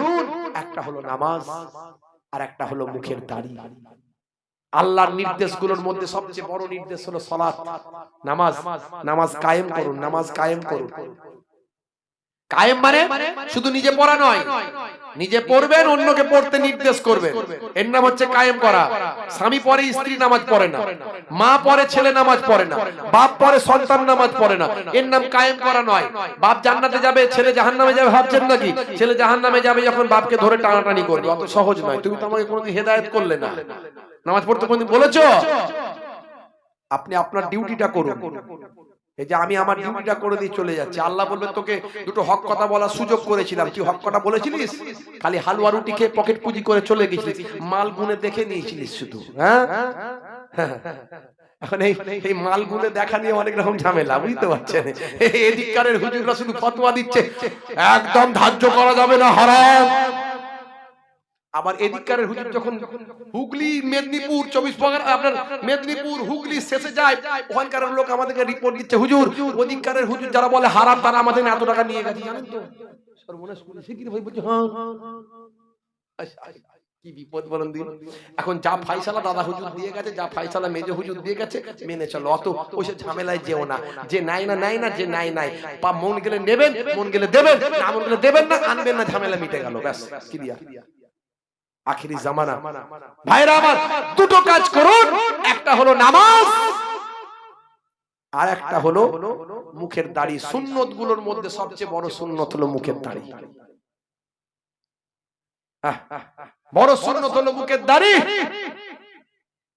একটা হলো নামাজ আর একটা হলো মুখের দাড়ি। আল্লাহর নির্দেশগুলোর মধ্যে সবচেয়ে বড় নির্দেশ হলো সালাত, নামাজ। নামাজ কায়েম করুন, নামাজ কায়েম করুন। কায়েম মানে শুধু নিজে পড়া নয়, নিজে পড়বেন, অন্যকে পড়তে নির্দেশ করবেন, এর নাম হচ্ছে কায়েম করা। স্বামী পড়ে, স্ত্রী নামাজ পড়ে না, মা পড়ে, ছেলে নামাজ পড়ে না, বাপ পড়ে, সন্তান নামাজ পড়ে না, এর নাম কায়েম করা নয়। বাপ জান্নাতে যাবে, ছেলে জাহান্নামে যাবে ভাবছেন নাকি? ছেলে জাহান্নামে যাবে যখন বাপকে ধরে টানাটানি করবে, অত সহজ নয়। তুমি তো আমাকে কোনোদিন হেদায়েত করলে না, নামাজ পড়তে কোনোদিন বলেছো? আপনি আপনার ডিউটিটা করুন। এই যে আমি আমার ডিউটিটা করে দিয়ে চলে যাচ্ছি, আল্লাহ বলবেন তোকে দুটো হক কথা বলার সুযোগ করেছিলাম, তুই হক কথা বলেছিলিস? খালি হালুয়া রুটি খেয়ে পকেট পুঁজি করে চলে গেছিলিস, মাল গুনে দেখে নিয়েছিলিস শুধু। হ্যাঁ এখন এই মালগুলো দেখা নিয়ে অনেক রকম ঝামেলা, বুঝতে পারছেন? এদিককারের হুজুররা শুধু ফতোয়া দিচ্ছে একদম ধার্য করা যাবে না, হারাম। আবার এদিককারের হুজুর যখন হুগলি, মেদিনীপুর, 24 পরগনা, আপনার মেদিনীপুর হুগলি শেষে যায়, ওখানকার লোক আমাদেরকে রিপোর্ট দিচ্ছে, হুজুর ওদিককারের হুজুর যারা বলে হারাম তারা আমাদের এত টাকা নিয়ে গেছে, জানেন তো? সর্বনাশ করেছে কি ভাই, বলছে হ্যাঁ। কি বিপদ বলেন দিন। এখন যা ফাইসালা দাদা হুজুর দিয়ে গেছে, যা ফাইসালা মেজো হুজুর দিয়ে গেছে, মেনে চলো, অত ওইসব ঝামেলায় যেও না। যে নাই না নাই না, যে নাই নাই, বা মন গেলে নেবেন, মন গেলে দেবেন, না মন গেলে দেবেন না, আনবেন না, ঝামেলা মিটে গেল, ব্যাস। কি দিয়া আখিরি জামানা। ভাইরা আমার, দুটো কাজ করুন, একটা হলো নামাজ, আর একটা হলো মুখের দাড়ি। সুন্নত গুলোর মধ্যে সবচেয়ে বড় সুন্নত হলো মুখের দাড়ি। বড় সুন্নত হলো মুখের দাড়ি।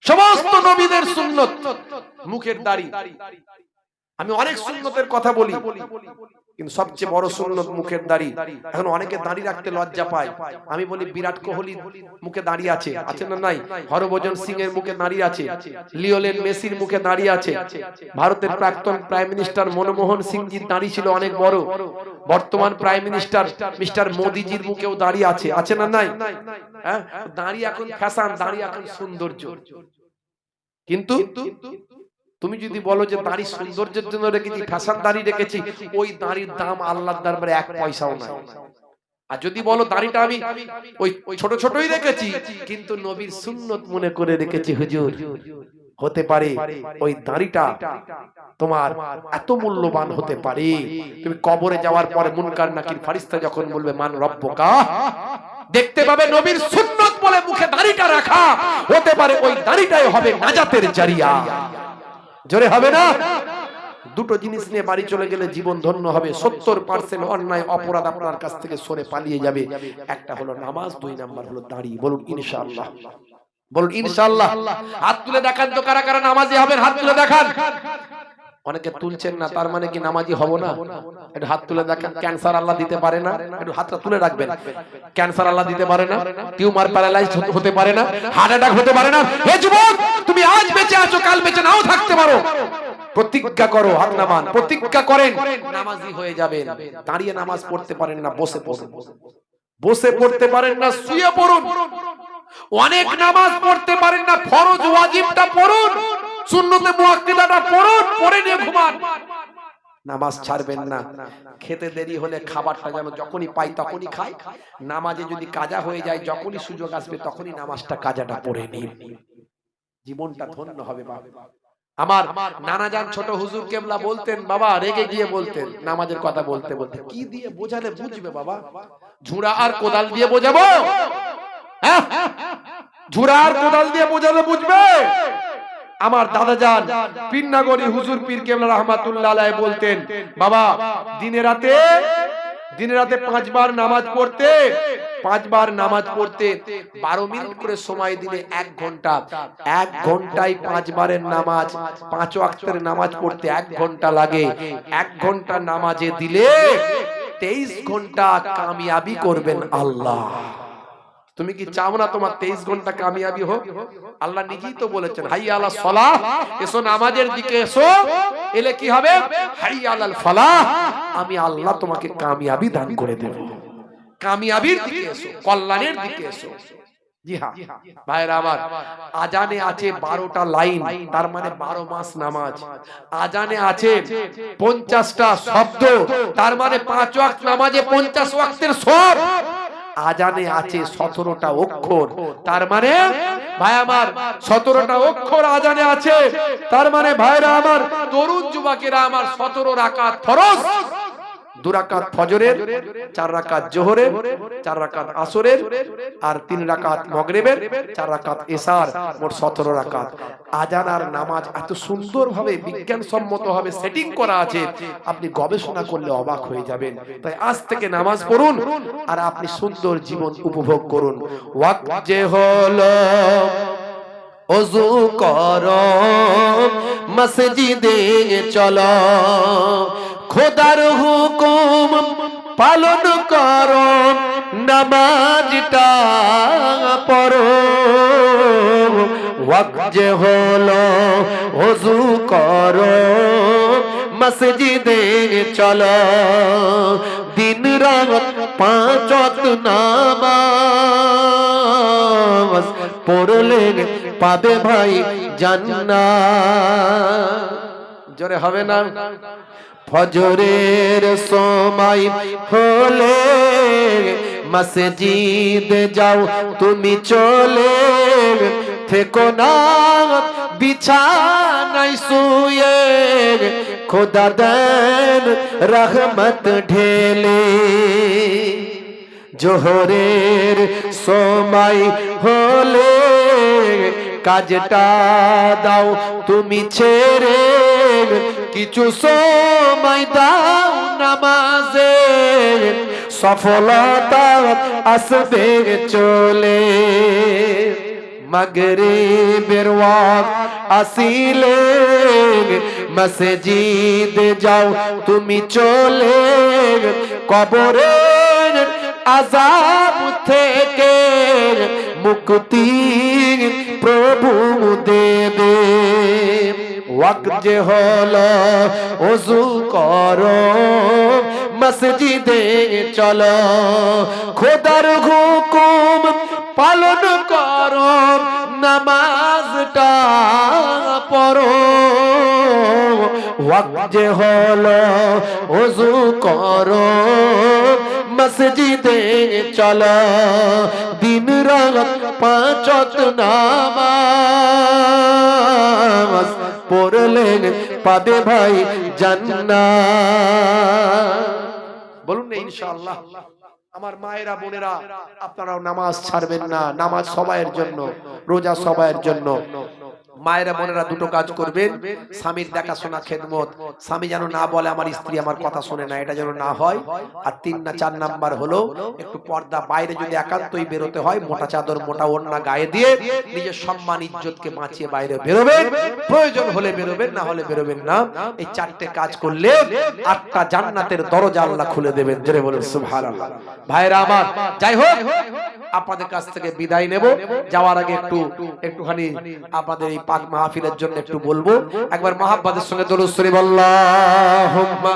সমস্ত নবীদের সুন্নত মুখের দাড়ি। আমি অনেক সুন্নতের কথা বলি, কিন্তু সবচেয়ে বড় সুন্নত মুখের দাড়ি। এখন অনেকে দাড়ি রাখতে লজ্জা পায়। আমি বলি বিরাট কোহলি মুখে দাড়ি আছে, আছে না নাই? হরভজন সিং এর মুখে দাড়ি আছে, লিওনেল মেসির মুখে দাড়ি আছে, ভারতের প্রাক্তন প্রাইম মিনিস্টার মনমোহন সিংজির দাড়ি ছিল অনেক বড়, বর্তমান প্রাইম মিনিস্টার মিস্টার মোদিজির মুখেও দাড়ি আছে, আছে না নাই? হ্যাঁ, দাড়ি এখন ফ্যাশন, দাড়ি এখন সৌন্দর্য। কিন্তু তুমি যদি বলো যে দাড়ি সৌন্দর্যের জন্য রেখেছি, ফ্যাশন দাড়ি রেখেছি, ওই দাড়ির দাম আল্লাহর দরবারে 1 পয়সাও নাই। আর যদি বলো দাড়িটা আমি ওই ছোট ছোটই রেখেছি, কিন্তু নবীর সুন্নত মনে করে রেখেছি হুজুর, হতে পারে ওই দাড়িটা তোমার এত মূল্যবান হতে পারে, তুমি কবরে যাওয়ার পরে মুনকার নাকির ফেরেশতা যখন বলবে মান রব্বুকা, দেখতে পাবে নবীর সুন্নত বলে মুখে দাড়িটা রাখা, হতে পারে ওই দাড়িটাই হবে নাজাতের জারিয়া। জোরে হবে না? দুটো জিনিস নিয়ে বাড়ি চলে গেলে জীবন ধন্য হবে। 70% অন্যায় অপরাধ আপনার কাছ থেকে সরে পালিয়ে যাবে। একটা হলো নামাজ, 2 নাম্বার হলো দাড়ি। বলুন ইনশাআল্লাহ, বলুন ইনশাআল্লাহ। হাত তুলে দেখান তো কারা কারা নামাজি হবেন, হাত তুলে দেখান। অনেকে তুলছেন না, তার মানে কি নামাজি হব না? একটু হাত তুলে দেখান। ক্যান্সার আল্লাহ দিতে পারে না? একটু হাতটা তুলে রাখবেন। ক্যান্সার আল্লাহ দিতে পারে না, টিউমার প্যারালাইজ হতে পারে না, হার্ট অ্যাটাক হতে পারে না। হে যুবক, তুমি আজ বেঁচে আছো, কাল বেঁচে নাও থাকতে পারো। প্রতিজ্ঞা করো, হাত নামান, প্রতিজ্ঞা করেন নামাজি হয়ে যাবেন। দাঁড়িয়ে নামাজ পড়তে পারেন না, বসে পড়ুন। বসে পড়তে পারেন না, শুয়ে পড়ুন। অনেক নামাজ পড়তে পারেন না, ফরজ ওয়াজিবটা পড়ুন, সুন্নতে মুআক্কাদাটা পড়ুন, পড়ে নিয়ে ঘুমান। নামাজ ছাড়বেন না। খেতে দেরি হলে খাবারটা যেন যখনই পাই তখনই খাই। নামাজে যদি কাজা হয়ে যায়, যখনই সুযোগ আসবে তখনই নামাজটা কাজাটা পড়ে নিন, জীবনটা ধন্য হবে। বাবা আমার নানাজান ছোট হুজুর কেবলা বলতেন, বাবা রেগে গিয়ে বলতেন নামাজের কথা বলতে বলতে, কি দিয়ে বোঝালে বুঝবে বাবা? ঝুড়া আর কোদাল দিয়ে বোঝাবো? হ্যাঁ, ঝুড়া আর কোদাল দিয়ে বোঝালে বুঝবে? আমার দাদা জান পীরনগরী হুজুর পীর কেবলা রাহমাতুল্লাহ আলাইহি বলতেন, বাবা দিনে রাতে 5 বার নামাজ পড়তে, 5 বার নামাজ পড়তে 12 মিনিট করে সময় দিলে 1 ঘন্টা, 1 ঘন্টায় 5 বারের নামাজ, 5 ওয়াক্তের নামাজ পড়তে 1 ঘন্টা লাগে। 1 ঘন্টা নামাজে দিলে 23 ঘন্টা কামিয়াবি করবেন আল্লাহ। তুমি কি চাও না তোমার 23 ঘন্টা কামিয়াবি হোক? আল্লাহ নিজেই তো বলেছেন, হাইয়া আলাস সালাহ, এসো নামাজের দিকে এসো, এলে কি হবে? হাইয়া আলাল ফালাহ, আমি আল্লাহ তোমাকে কামিয়াবি দান করে দেব। কামিয়াবির দিকে এসো, কল্যাণের দিকে এসো। জি হ্যাঁ ভাইরা আমার, আজানে আছে 12টা লাইন, তার মানে 12 মাস নামাজ। আজানে আছে 50টা শব্দ, তার মানে 5 ওয়াক্ত নামাজে 50 ওয়াক্তের সওয়াব। আজানে আছে 17টা অক্ষর, তার মানে ভাই আমার 17টা অক্ষর আজানে আছে, তার মানে ভাইরা আমার, তরুণ যুবকেরা আমার, 17 রাকাত ফরজ, 2 রাকাত ফজরের, 4 রাকাত জোহরের, 4 রাকাত আসরের, আর 3 রাকাত মাগরিবের, 4 রাকাত এশার, মোট 17 রাকাত। আজান আর নামাজ এত সুন্দরভাবে বিজ্ঞানসম্মতভাবে সেটিং করা আছে, আপনি গবেষণা করলে অবাক হয়ে যাবেন। তাই আজ থেকে নামাজ পড়ুন আর আপনি সুন্দর জীবন উপভোগ করুন। ওয়াক্ত যে হলো ওযু করো, মসজিদে চলো, খোদার হুকুম পালন করো, নামাজটা পড়ো, ওয়াক্ত যে হলো ওযু করো, মসজিদে চলো, দিন রাত 5 ওয়াক্ত নামাজ পড়লে পাবে ভাই জান্নাত। জোরে হবে না? ফজরের সময় হলে মসজিদ যাও তুমি চলে, থেকো না বিছানায় শুয়ে, খোদা দেন রহমত ঢেলে। জোহরের সময় হলে কাজটা দাও তুমি ছেড়ে, কিছু সময় দাও নামাজে, সফলতা আসবে চলে। মাগরিবের ওয়াক্ত আসিলে মসজিদ যাও তুমি চলে, কবরের আযাব থেকে মুক্তি প্রভু দেবে। ওয়াক্ত যে হলো ওযু করো, মসজিদে চলো, খোদার হুকুম পালন করো, নামাজটা পড়ো। ওয়াক্ত যে হলো ওযু করো, মসজিদে চলো, দিন রাত 5 ওয়াক্ত নামাজ পড়লে পাবে ভাই জান্নাত। বলুন না ইনশাআল্লাহ। আমার মায়েরা বোনেরা, আপনারাও নামাজ ছাড়বেন না। নামাজ সবাইয়ের জন্য, রোজা সবাইয়ের জন্য। মায়েরা বোনেরা দুটো কাজ করবেন, স্বামীর দেখাশোনা খেদমত, স্বামী যেন না বলে আমার স্ত্রী আমার কথা শোনে না, এটা যেন না হয়। আর 3 না 4 নাম্বার হলো একটু পর্দা, বাইরে যদি একান্তই বেরোতে হয় মোটা চাদর মোটা ওড়না গায়ে দিয়ে নিজের সম্মান ইজ্জতকে বাঁচিয়ে বাইরে বেরোবেন, প্রয়োজন হলে বেরোবেন, না হলে বেরোবেন না। এই 4টে কাজ করলে 8টা জান্নাতের দরজা আল্লাহ খুলে দেবেন। জোরে বলুন সুবহানাল্লাহ। ভাইরা আমার, যাই হোক আপনাদের কাছ থেকে বিদায় নেব। যাওয়ার আগে একটুখানি আপনাদের এই পাক মাহফিলের জন্য একটু বলবো। একবার মহাব্বতের সঙ্গে দরুদ শরীফ আল্লাহুম্মা